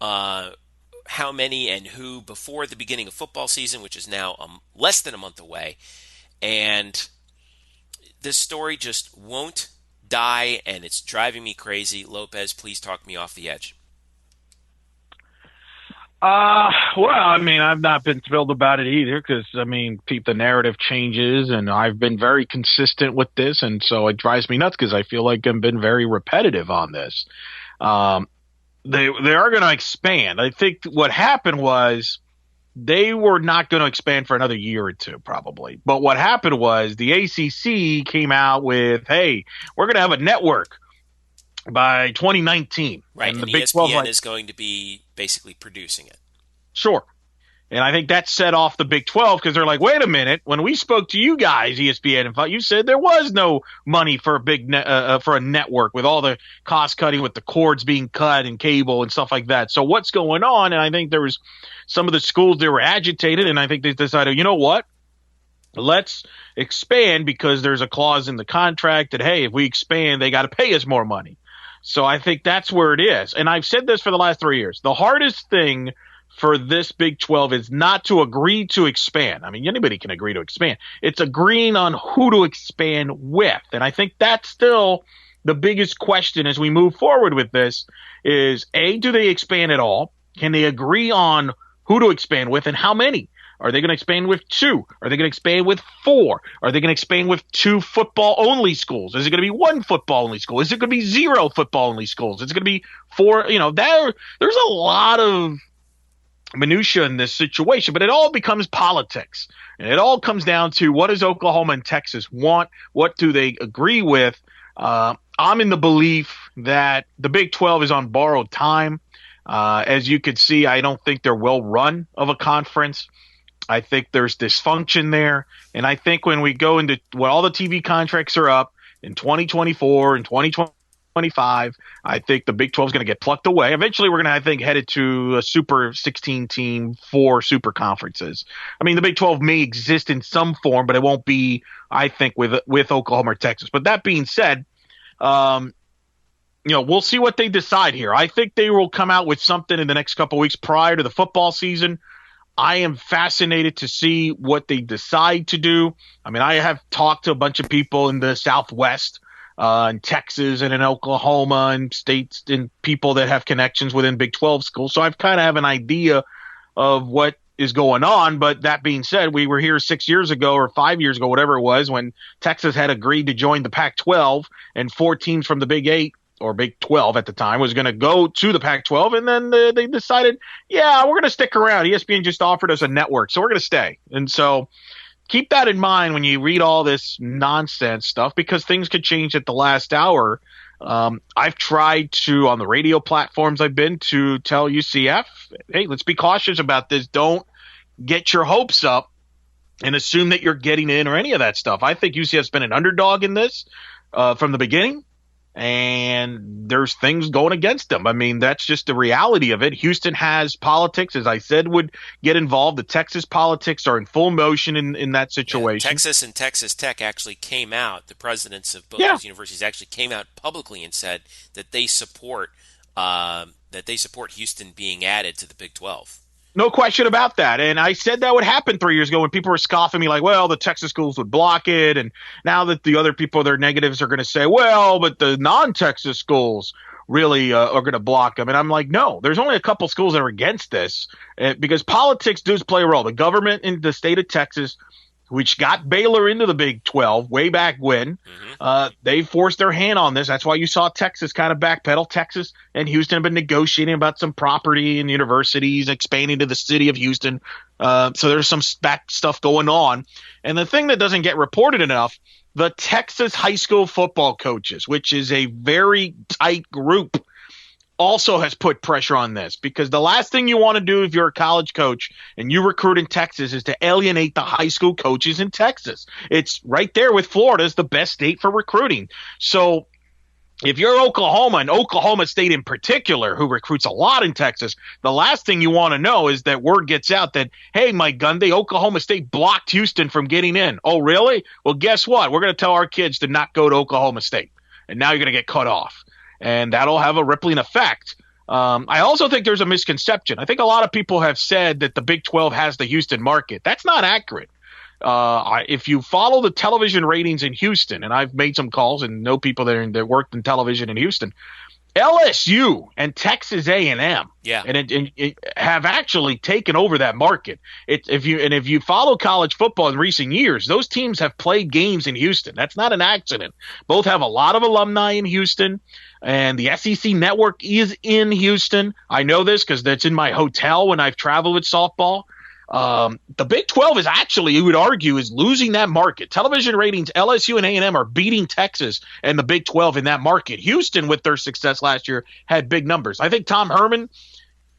how many and who before the beginning of football season, which is now less than a month away. And this story just won't die, and it's driving me crazy. Lopez, please talk me off the edge. Well, I mean, I've not been thrilled about it either because, I mean, the narrative changes, and I've been very consistent with this, and so it drives me nuts because I feel like I've been very repetitive on this. They are going to expand. I think what happened was they were not going to expand for another year or two, probably. But what happened was the ACC came out with, hey, we're going to have a network by 2019. Right, and the Big 12 is going to be basically producing it. Sure. And I think that set off the Big 12 because they're like, wait a minute, when we spoke to you guys, ESPN, and you said there was no money for a network with all the cost cutting, with the cords being cut and cable and stuff like that. So what's going on? And I think there was some of the schools that were agitated, and I think they decided, you know what? Let's expand because there's a clause in the contract that, hey, if we expand, they got to pay us more money. So I think that's where it is. And I've said this for the last 3 years. The hardest thing for this Big 12 is not to agree to expand. I mean, anybody can agree to expand. It's agreeing on who to expand with. And I think that's still the biggest question as we move forward with this is, A, do they expand at all? Can they agree on who to expand with and how many? Are they going to expand with 2? Are they going to expand with 4? Are they going to expand with 2 football-only schools? Is it going to be 1 football-only school? Is it going to be 0 football-only schools? Is it going to be 4? There's a lot of minutia in this situation, but it all becomes politics. And it all comes down to, what does Oklahoma and Texas want? What do they agree with? I'm in the belief that the Big 12 is on borrowed time. As you can see, I don't think they're well run of a conference. I think there's dysfunction there. And I think when we go into when all the TV contracts are up in 2024 and 2025, I think the Big 12 is going to get plucked away. Eventually, we're going to, I think, headed to a Super 16 team, 4 super conferences. I mean, the Big 12 may exist in some form, but it won't be, I think, with Oklahoma or Texas. But that being said, we'll see what they decide here. I think they will come out with something in the next couple of weeks prior to the football season. I am fascinated to see what they decide to do. I mean, I have talked to a bunch of people in the Southwest, in Texas and in Oklahoma and states and people that have connections within Big 12 schools. So I've kind of have an idea of what is going on. But that being said, we were here 6 years ago or 5 years ago, whatever it was, when Texas had agreed to join the Pac-12 and 4 teams from the Big 8 or Big 12 at the time was going to go to the Pac-12, and then they decided, yeah, we're going to stick around. ESPN just offered us a network, so we're going to stay. And so keep that in mind when you read all this nonsense stuff, because things could change at the last hour. I've tried to, on the radio platforms I've been to, tell UCF, hey, let's be cautious about this. Don't get your hopes up and assume that you're getting in or any of that stuff. I think UCF's been an underdog in this from the beginning. And there's things going against them. I mean, that's just the reality of it. Houston has politics, as I said, would get involved. The Texas politics are in full motion in that situation. Yeah, Texas and Texas Tech actually came out. The presidents of both those universities actually came out publicly and said that they support Houston being added to the Big 12. No question about that. And I said that would happen 3 years ago when people were scoffing me like, well, the Texas schools would block it. And now that the other people, their negatives, are going to say, well, but the non-Texas schools really are going to block them. And I'm like, no, there's only a couple schools that are against this because politics does play a role. The government in the state of Texas, which got Baylor into the Big 12 way back when, they forced their hand on this. That's why you saw Texas kind of backpedal. Texas and Houston have been negotiating about some property and universities expanding to the city of Houston. So there's some back stuff going on. And the thing that doesn't get reported enough, the Texas high school football coaches, which is a very tight group, also has put pressure on this, because the last thing you want to do if you're a college coach and you recruit in Texas is to alienate the high school coaches in Texas. It's right there with Florida as the best state for recruiting. So if you're Oklahoma, and Oklahoma State in particular, who recruits a lot in Texas, the last thing you want to know is that word gets out that, hey, Mike Gundy, Oklahoma State blocked Houston from getting in. Oh, really? Well, guess what? We're going to tell our kids to not go to Oklahoma State, and now you're going to get cut off. And that'll have a rippling effect. I also think there's a misconception. I think a lot of people have said that the Big 12 has the Houston market. That's not accurate. If you follow the television ratings in Houston, and I've made some calls and know people that worked in television in Houston, LSU and Texas A&M, and it have actually taken over that market. If you follow college football in recent years, those teams have played games in Houston. That's not an accident. Both have a lot of alumni in Houston, and the SEC network is in Houston. I know this because that's in my hotel when I've traveled with softball. The Big 12 is actually, you would argue, is losing that market. Television ratings, LSU and A&M are beating Texas and the Big 12 in that market. Houston, with their success last year, had big numbers. I think Tom Herman,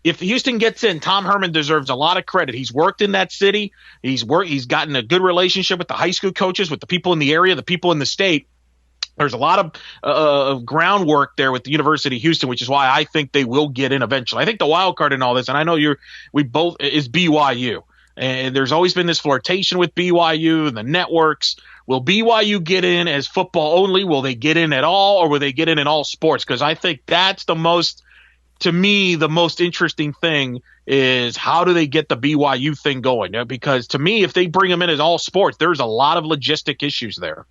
if Houston gets in, Tom Herman deserves a lot of credit. He's worked in that city. He's gotten a good relationship with the high school coaches, with the people in the area, the people in the state. There's a lot of groundwork there with the University of Houston, which is why I think they will get in eventually. I think the wild card in all this, and I know we both, is BYU. And there's always been this flirtation with BYU and the networks. Will BYU get in as football only? Will they get in at all, or will they get in all sports? Because I think that's the most interesting thing is how do they get the BYU thing going? Because to me, if they bring them in as all sports, there's a lot of logistic issues there.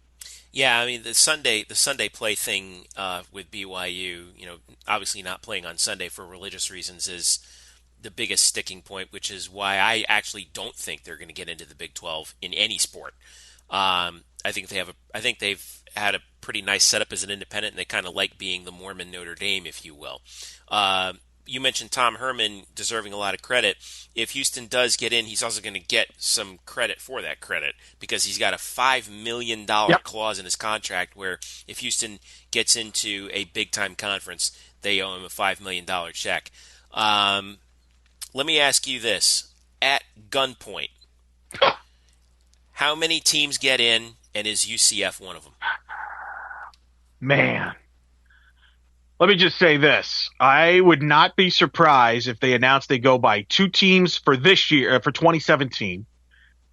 Yeah, I mean the Sunday play thing with BYU, obviously not playing on Sunday for religious reasons is the biggest sticking point, which is why I actually don't think they're going to get into the Big 12 in any sport. I think they've had a pretty nice setup as an independent, and they kind of like being the Mormon Notre Dame, if you will. You mentioned Tom Herman deserving a lot of credit. If Houston does get in, he's also going to get some credit for that credit because he's got a $5 million clause in his contract where if Houston gets into a big-time conference, they owe him a $5 million check. Let me ask you this. At gunpoint, how many teams get in, and is UCF one of them? Man. Let me just say this. I would not be surprised if they announced they go by 2 teams for this year, for 2017,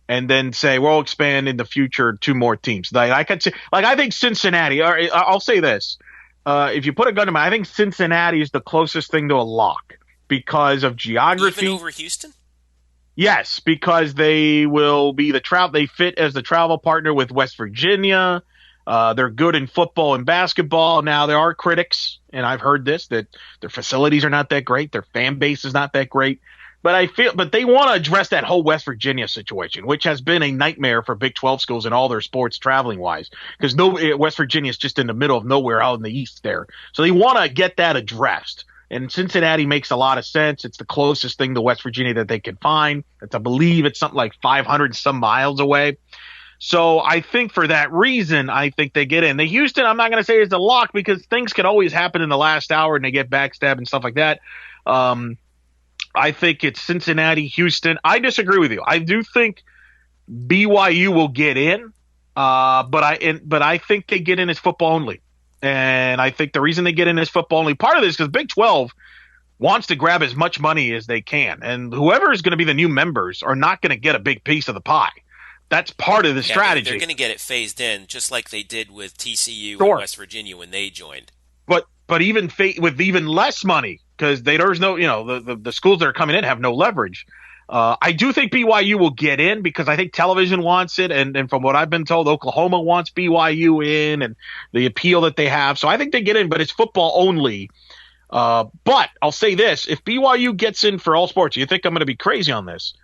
and then say, we'll expand in the future 2 more teams. I could say, I think Cincinnati, or I'll say this. If you put a gun to my, I think Cincinnati is the closest thing to a lock because of geography. Even over Houston? Yes, because they will be they fit as the travel partner with West Virginia. They're good in football and basketball. Now, there are critics, and I've heard this, that their facilities are not that great. Their fan base is not that great. But they want to address that whole West Virginia situation, which has been a nightmare for Big 12 schools in all their sports traveling-wise, because West Virginia is just in the middle of nowhere out in the east there. So they want to get that addressed. And Cincinnati makes a lot of sense. It's the closest thing to West Virginia that they can find. I believe it's something like 500 some miles away. So I think for that reason, I think they get in. The Houston, I'm not going to say is a lock because things can always happen in the last hour and they get backstabbed and stuff like that. I think it's Cincinnati, Houston. I disagree with you. I do think BYU will get in, but I think they get in as football only. And I think the reason they get in as football only, part of this is because Big 12 wants to grab as much money as they can. And whoever is going to be the new members are not going to get a big piece of the pie. That's part of the strategy. They're going to get it phased in, just like they did with TCU and West Virginia when they joined. But even with even less money, because there's no, the schools that are coming in have no leverage. I do think BYU will get in because I think television wants it, and from what I've been told, Oklahoma wants BYU in, and the appeal that they have. So I think they get in, but it's football only. But I'll say this. If BYU gets in for all sports, you think I'm going to be crazy on this,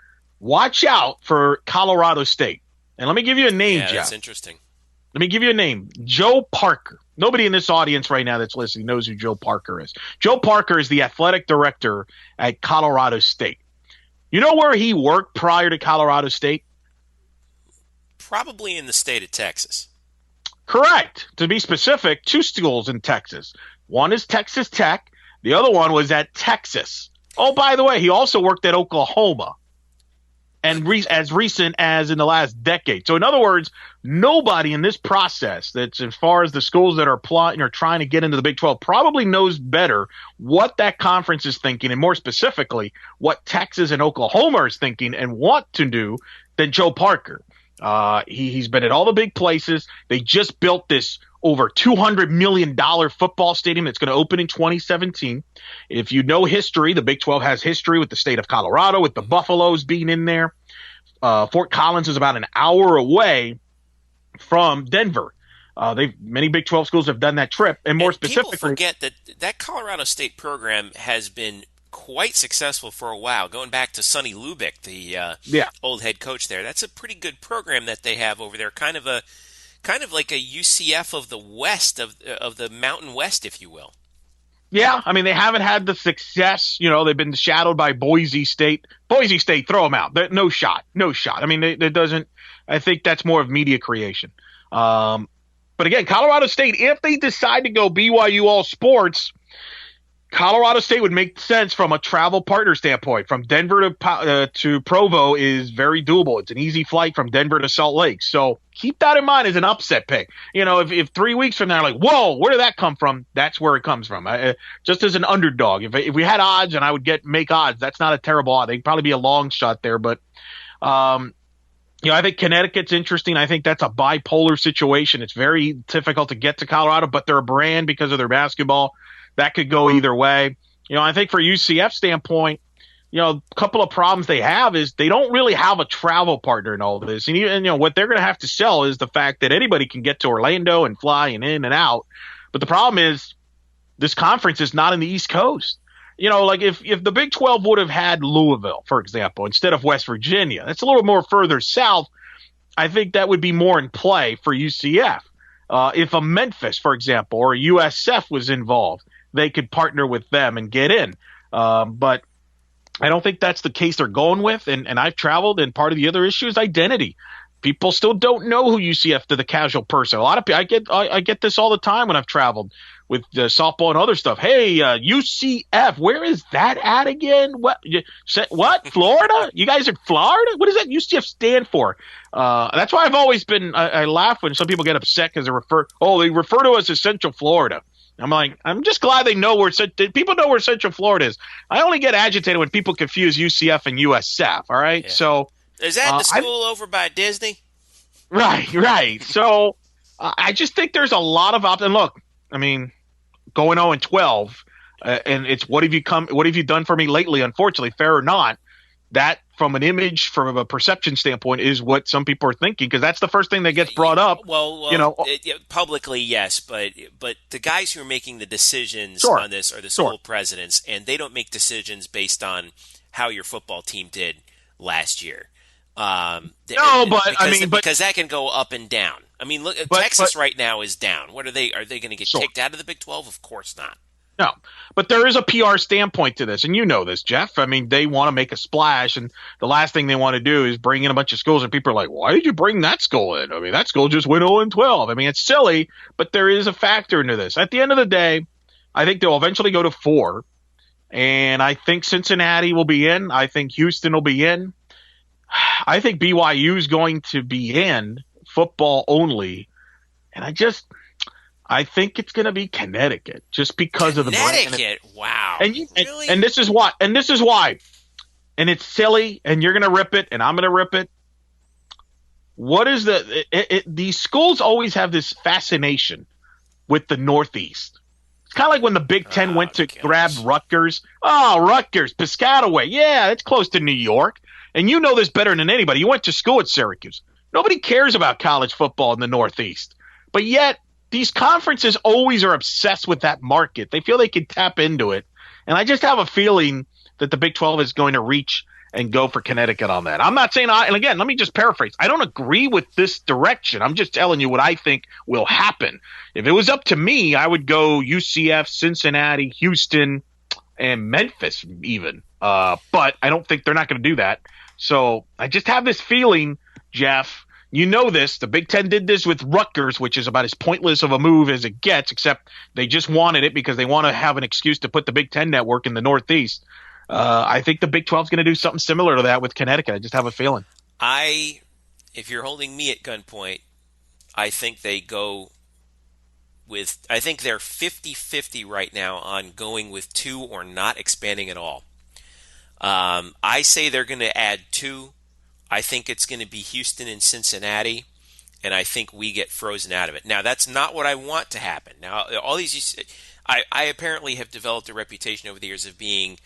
watch out for Colorado State. And let me give you a name, Jeff. Yeah, that's interesting. Let me give you a name. Joe Parker. Nobody in this audience right now that's listening knows who Joe Parker is. Joe Parker is the athletic director at Colorado State. You know where he worked prior to Colorado State? Probably in the state of Texas. Correct. To be specific, 2 schools in Texas. One is Texas Tech. The other one was at Texas. Oh, by the way, he also worked at Oklahoma. And as recent as in the last decade. So in other words, nobody in this process, that's as far as the schools that are plotting or trying to get into the Big 12, probably knows better what that conference is thinking, and more specifically, what Texas and Oklahoma is thinking and want to do than Joe Parker. He's been at all the big places. They just built this over $200 million football stadium that's going to open in 2017. If you know history, the Big 12 has history with the state of Colorado, with the Buffaloes being in there. Fort Collins is about an hour away from Denver. Many Big 12 schools have done that trip, and more specifically, people forget that Colorado State program has been quite successful for a while, going back to Sonny Lubick, the old head coach there. That's a pretty good program that they have over there, kind of like a UCF of the West, of the Mountain West, if you will. Yeah, I mean, they haven't had the success. You know, they've been shadowed by Boise State. Boise State, throw them out. No shot. I mean, it doesn't. I think that's more of media creation. But again, Colorado State, if they decide to go BYU all sports, Colorado State would make sense from a travel partner standpoint. From Denver to Provo is very doable. It's an easy flight from Denver to Salt Lake. So keep that in mind as an upset pick. You know, if 3 weeks from now, like, whoa, where did that come from? That's where it comes from. Just as an underdog. If we had odds and I would make odds, that's not a terrible odd. They'd probably be a long shot there. But, I think Connecticut's interesting. I think that's a bipolar situation. It's very difficult to get to Colorado, but they're a brand because of their basketball. That could go either way. I think for UCF standpoint, a couple of problems they have is they don't really have a travel partner in all of this. And what they're going to have to sell is the fact that anybody can get to Orlando and fly and in and out. But the problem is this conference is not in the East Coast. Like if the Big 12 would have had Louisville, for example, instead of West Virginia, that's a little more further south. I think that would be more in play for UCF. If a Memphis, for example, or a USF was involved, they could partner with them and get in. But I don't think that's the case they're going with. And I've traveled, and part of the other issue is identity. People still don't know who UCF to the casual person. A lot of people, I get this all the time when I've traveled with softball and other stuff. Hey, UCF, where is that at again? What? Florida? You guys are Florida? What does that UCF stand for? That's why I've always been. I laugh when some people get upset because they refer to us as Central Florida. I'm like, I'm just glad they know people know where Central Florida is. I only get agitated when people confuse UCF and USF. All right, so is that the school over by Disney? Right. So I just think there's a lot of options. Look, I mean, going 0-12, and it's what have you done for me lately? Unfortunately, fair or not, that from an image, from a perception standpoint, is what some people are thinking, because that's the first thing that gets brought up. Well, publicly, yes, but the guys who are making the decisions on this are the school presidents, and they don't make decisions based on how your football team did last year. Because that can go up and down. I mean, look, Texas right now is down. What are they? Are they going to get kicked out of the Big 12? Of course not. No, but there is a PR standpoint to this, and you know this, Jeff. I mean, they want to make a splash, and the last thing they want to do is bring in a bunch of schools, and people are like, why did you bring that school in? I mean, that school just went 0-12. I mean, it's silly, but there is a factor into this. At the end of the day, I think they'll eventually go to 4, and I think Cincinnati will be in. I think Houston will be in. I think BYU is going to be in football only, and I think it's going to be Connecticut just because of the brand. Connecticut, wow. Really? And this is why. And it's silly, and you're going to rip it, and I'm going to rip it. What is these schools always have this fascination with the Northeast. It's kind of like when the Big Ten went to grab Rutgers. Oh, Rutgers, Piscataway. Yeah, it's close to New York. And you know this better than anybody. You went to school at Syracuse. Nobody cares about college football in the Northeast. But yet, these conferences always are obsessed with that market. They feel they can tap into it. And I just have a feeling that the Big 12 is going to reach and go for Connecticut on that. I'm not saying, and again, let me just paraphrase. I don't agree with this direction. I'm just telling you what I think will happen. If it was up to me, I would go UCF, Cincinnati, Houston, and Memphis even. But I don't think they're not going to do that. So I just have this feeling, Jeff, you know this, the Big Ten did this with Rutgers, which is about as pointless of a move as it gets, except they just wanted it because they want to have an excuse to put the Big Ten network in the Northeast. I think the Big 12 is going to do something similar to that with Connecticut. I just have a feeling. If you're holding me at gunpoint, I think they go with, I think they're 50-50 right now on going with 2 or not expanding at all. I say they're going to add 2. I think it's going to be Houston and Cincinnati, and I think we get frozen out of it. Now, that's not what I want to happen. Now, all these, I apparently have developed a reputation over the years of being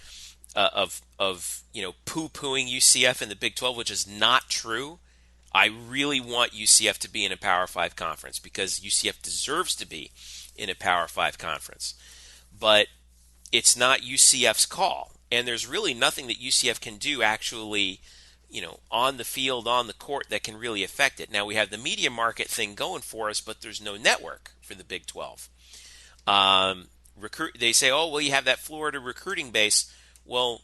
of poo-pooing UCF in the Big 12, which is not true. I really want UCF to be in a Power 5 conference because UCF deserves to be in a Power 5 conference. But it's not UCF's call, and there's really nothing that UCF can do actually, on the field, on the court that can really affect it. Now, we have the media market thing going for us, but there's no network for the Big 12. They say, you have that Florida recruiting base. Well,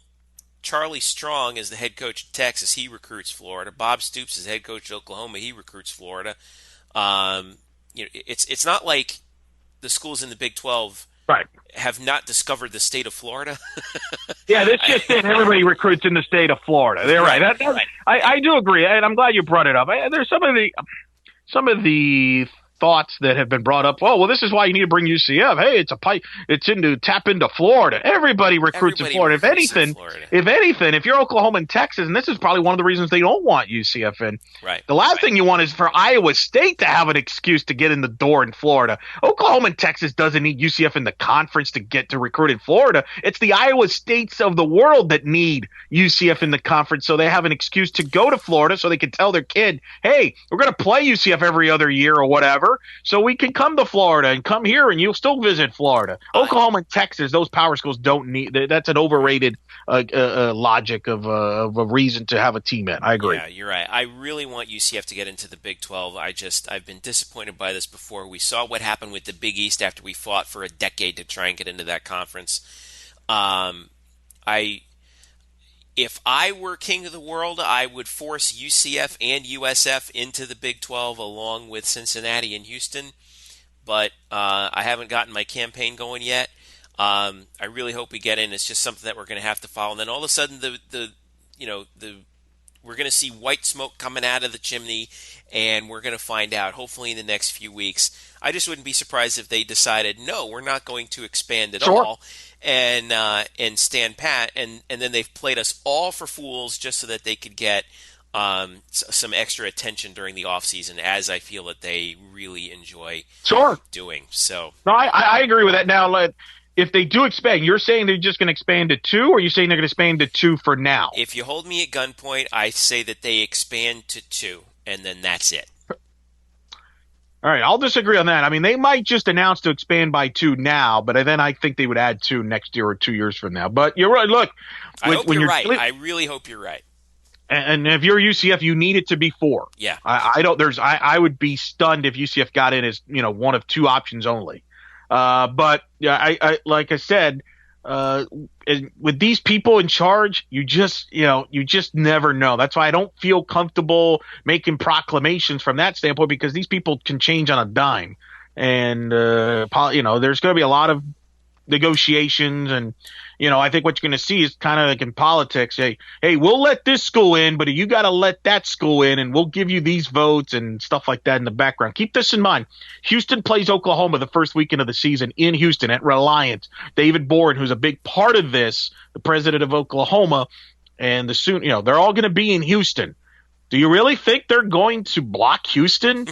Charlie Strong is the head coach of Texas. He recruits Florida. Bob Stoops is head coach of Oklahoma. He recruits Florida. It's not like the schools in the Big 12 have not discovered the state of Florida. Yeah, that's just it. Everybody recruits in the state of Florida. They're right. I do agree, and I'm glad you brought it up. There's some of the thoughts that have been brought up. Well, this is why you need to bring UCF. Hey, it's a pipe. It's tap into Florida. Everybody recruits in Florida. If anything, if you're Oklahoma and Texas, and this is probably one of the reasons they don't want UCF in. Right. The last thing you want is for Iowa State to have an excuse to get in the door in Florida. Oklahoma and Texas doesn't need UCF in the conference to get to recruit in Florida. It's the Iowa States of the world that need UCF in the conference, so they have an excuse to go to Florida, so they can tell their kid, "Hey, we're going to play UCF every other year or whatever." So we can come to Florida and come here and you'll still visit Florida. Oklahoma and Texas, those power schools don't need – that's an overrated logic of a reason to have a team in. I agree. Yeah, you're right. I really want UCF to get into the Big 12. I've been disappointed by this before. We saw what happened with the Big East after we fought for a decade to try and get into that conference. If I were king of the world, I would force UCF and USF into the Big 12 along with Cincinnati and Houston. But I haven't gotten my campaign going yet. I really hope we get in. It's just something that we're going to have to follow. And then all of a sudden, we're going to see white smoke coming out of the chimney, and we're going to find out, hopefully in the next few weeks. I just wouldn't be surprised if they decided, no, we're not going to expand at all. And stand pat, and then they've played us all for fools just so that they could get some extra attention during the off season, as I feel that they really enjoy doing. So, no, I agree with that. Now, if they do expand, you're saying they're just going to expand to 2, or are you saying they're going to expand to 2 for now? If you hold me at gunpoint, I say that they expand to 2, and then that's it. All right, I'll disagree on that. I mean, they might just announce to expand by 2 now, but then I think they would add 2 next year or 2 years from now. But you're right. Look, I hope you're right. I really hope you're right. And if you're UCF, you need it to be 4. Yeah. I would be stunned if UCF got in as one of 2 options only. But yeah, I like I said, with these people in charge, you just never know. That's why I don't feel comfortable making proclamations from that standpoint, because these people can change on a dime, and there's going to be a lot of negotiations, and I think what you're going to see is kind of like in politics. Hey, we'll let this school in, but you got to let that school in, and we'll give you these votes and stuff like that in the background. Keep this in mind. Houston plays Oklahoma the first weekend of the season in Houston at Reliant. David Boren, who's a big part of this, the president of Oklahoma, and they're all going to be in Houston. Do you really think they're going to block Houston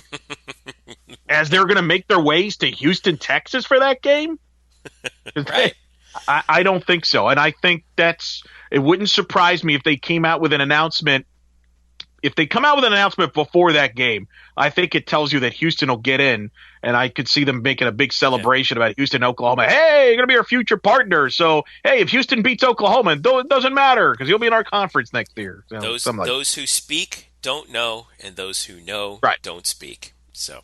as they're going to make their ways to Houston, Texas for that game? Right. I don't think so. And I think it wouldn't surprise me if they came out with an announcement if they come out with an announcement before that game, I think it tells you that Houston will get in, and I could see them making a big celebration about Houston, Oklahoma. Hey, you're going to be our future partner. So, hey, if Houston beats Oklahoma, it doesn't matter because you'll be in our conference next year. Those who speak don't know, and those who know don't speak. So,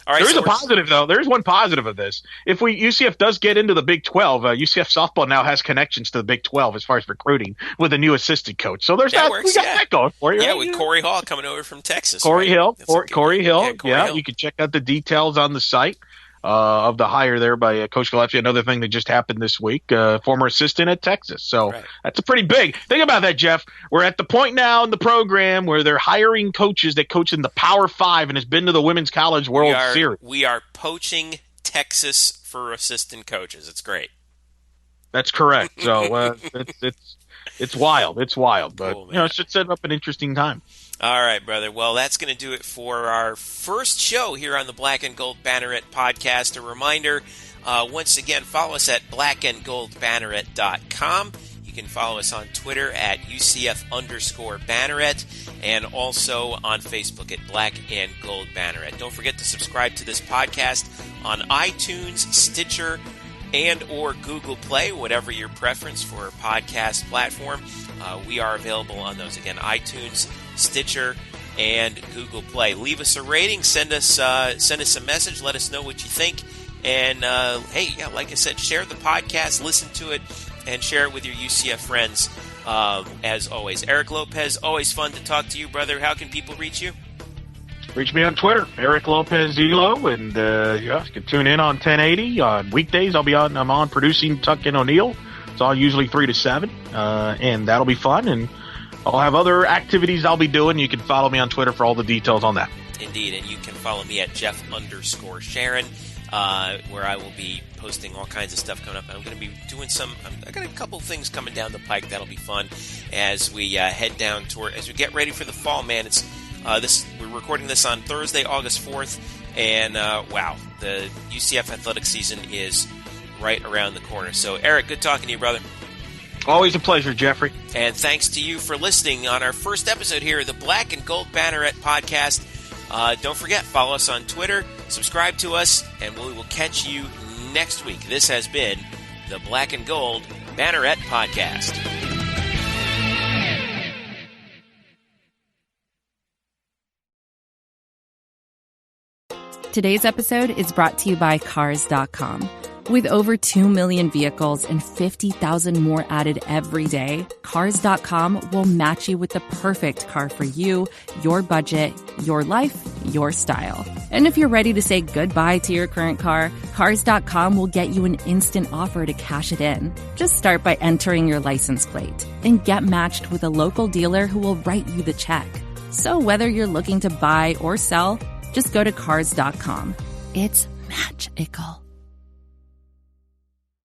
all right. There is a positive, though. There is one positive of this. If UCF does get into the Big 12, UCF softball now has connections to the Big 12 as far as recruiting with a new assistant coach. So there's that. We got that going for you. Yeah, with Corey Hall coming over from Texas. Corey Hill. Corey Hill. You can check out the details on the site of the hire there by Coach Gillespie. Another thing that just happened this week, former assistant at Texas. So that's a pretty big. Think about that, Jeff. We're at the point now in the program where they're hiring coaches that coach in the Power 5 and has been to the Women's College World Series. We are poaching Texas for assistant coaches. It's great. That's correct. So it's wild. It's wild. But, cool, it should set up an interesting time. All right, brother. Well, that's going to do it for our first show here on the Black and Gold Banneret Podcast. A reminder, once again, follow us at blackandgoldbanneret.com. You can follow us on Twitter at UCF_Banneret and also on Facebook at Black and Gold Banneret. Don't forget to subscribe to this podcast on iTunes, Stitcher, and or Google Play, whatever your preference for a podcast platform. We are available on those. Again, iTunes, Stitcher, and Google Play. Leave us a rating. Send us a message. Let us know what you think. And, like I said, share the podcast, listen to it, and share it with your UCF friends. As always, Eric Lopez, always fun to talk to you, brother. How can people reach you? Reach me on Twitter, Eric Lopez Elo, and you can tune in on 1080 on weekdays. I'm on producing Tuck and O'Neill. It's all usually 3 to 7, and that'll be fun. And I'll have other activities I'll be doing. You can follow me on Twitter for all the details on that. Indeed, and you can follow me at Jeff_Sharon, where I will be posting all kinds of stuff coming up. I'm going to be doing I got a couple things coming down the pike that'll be fun as we head down as we get ready for the fall. Man, it's we're recording this on Thursday, August 4th, and the UCF Athletics season is right around the corner. So, Eric, good talking to you, brother. Always a pleasure, Jeffrey. And thanks to you for listening on our first episode here of the Black and Gold Banneret Podcast. Don't forget, follow us on Twitter, subscribe to us, and we will catch you next week. This has been the Black and Gold Banneret Podcast. Today's episode is brought to you by Cars.com. With over 2 million vehicles and 50,000 more added every day, Cars.com will match you with the perfect car for you, your budget, your life, your style. And if you're ready to say goodbye to your current car, Cars.com will get you an instant offer to cash it in. Just start by entering your license plate and get matched with a local dealer who will write you the check. So whether you're looking to buy or sell, just go to Cars.com. It's magical.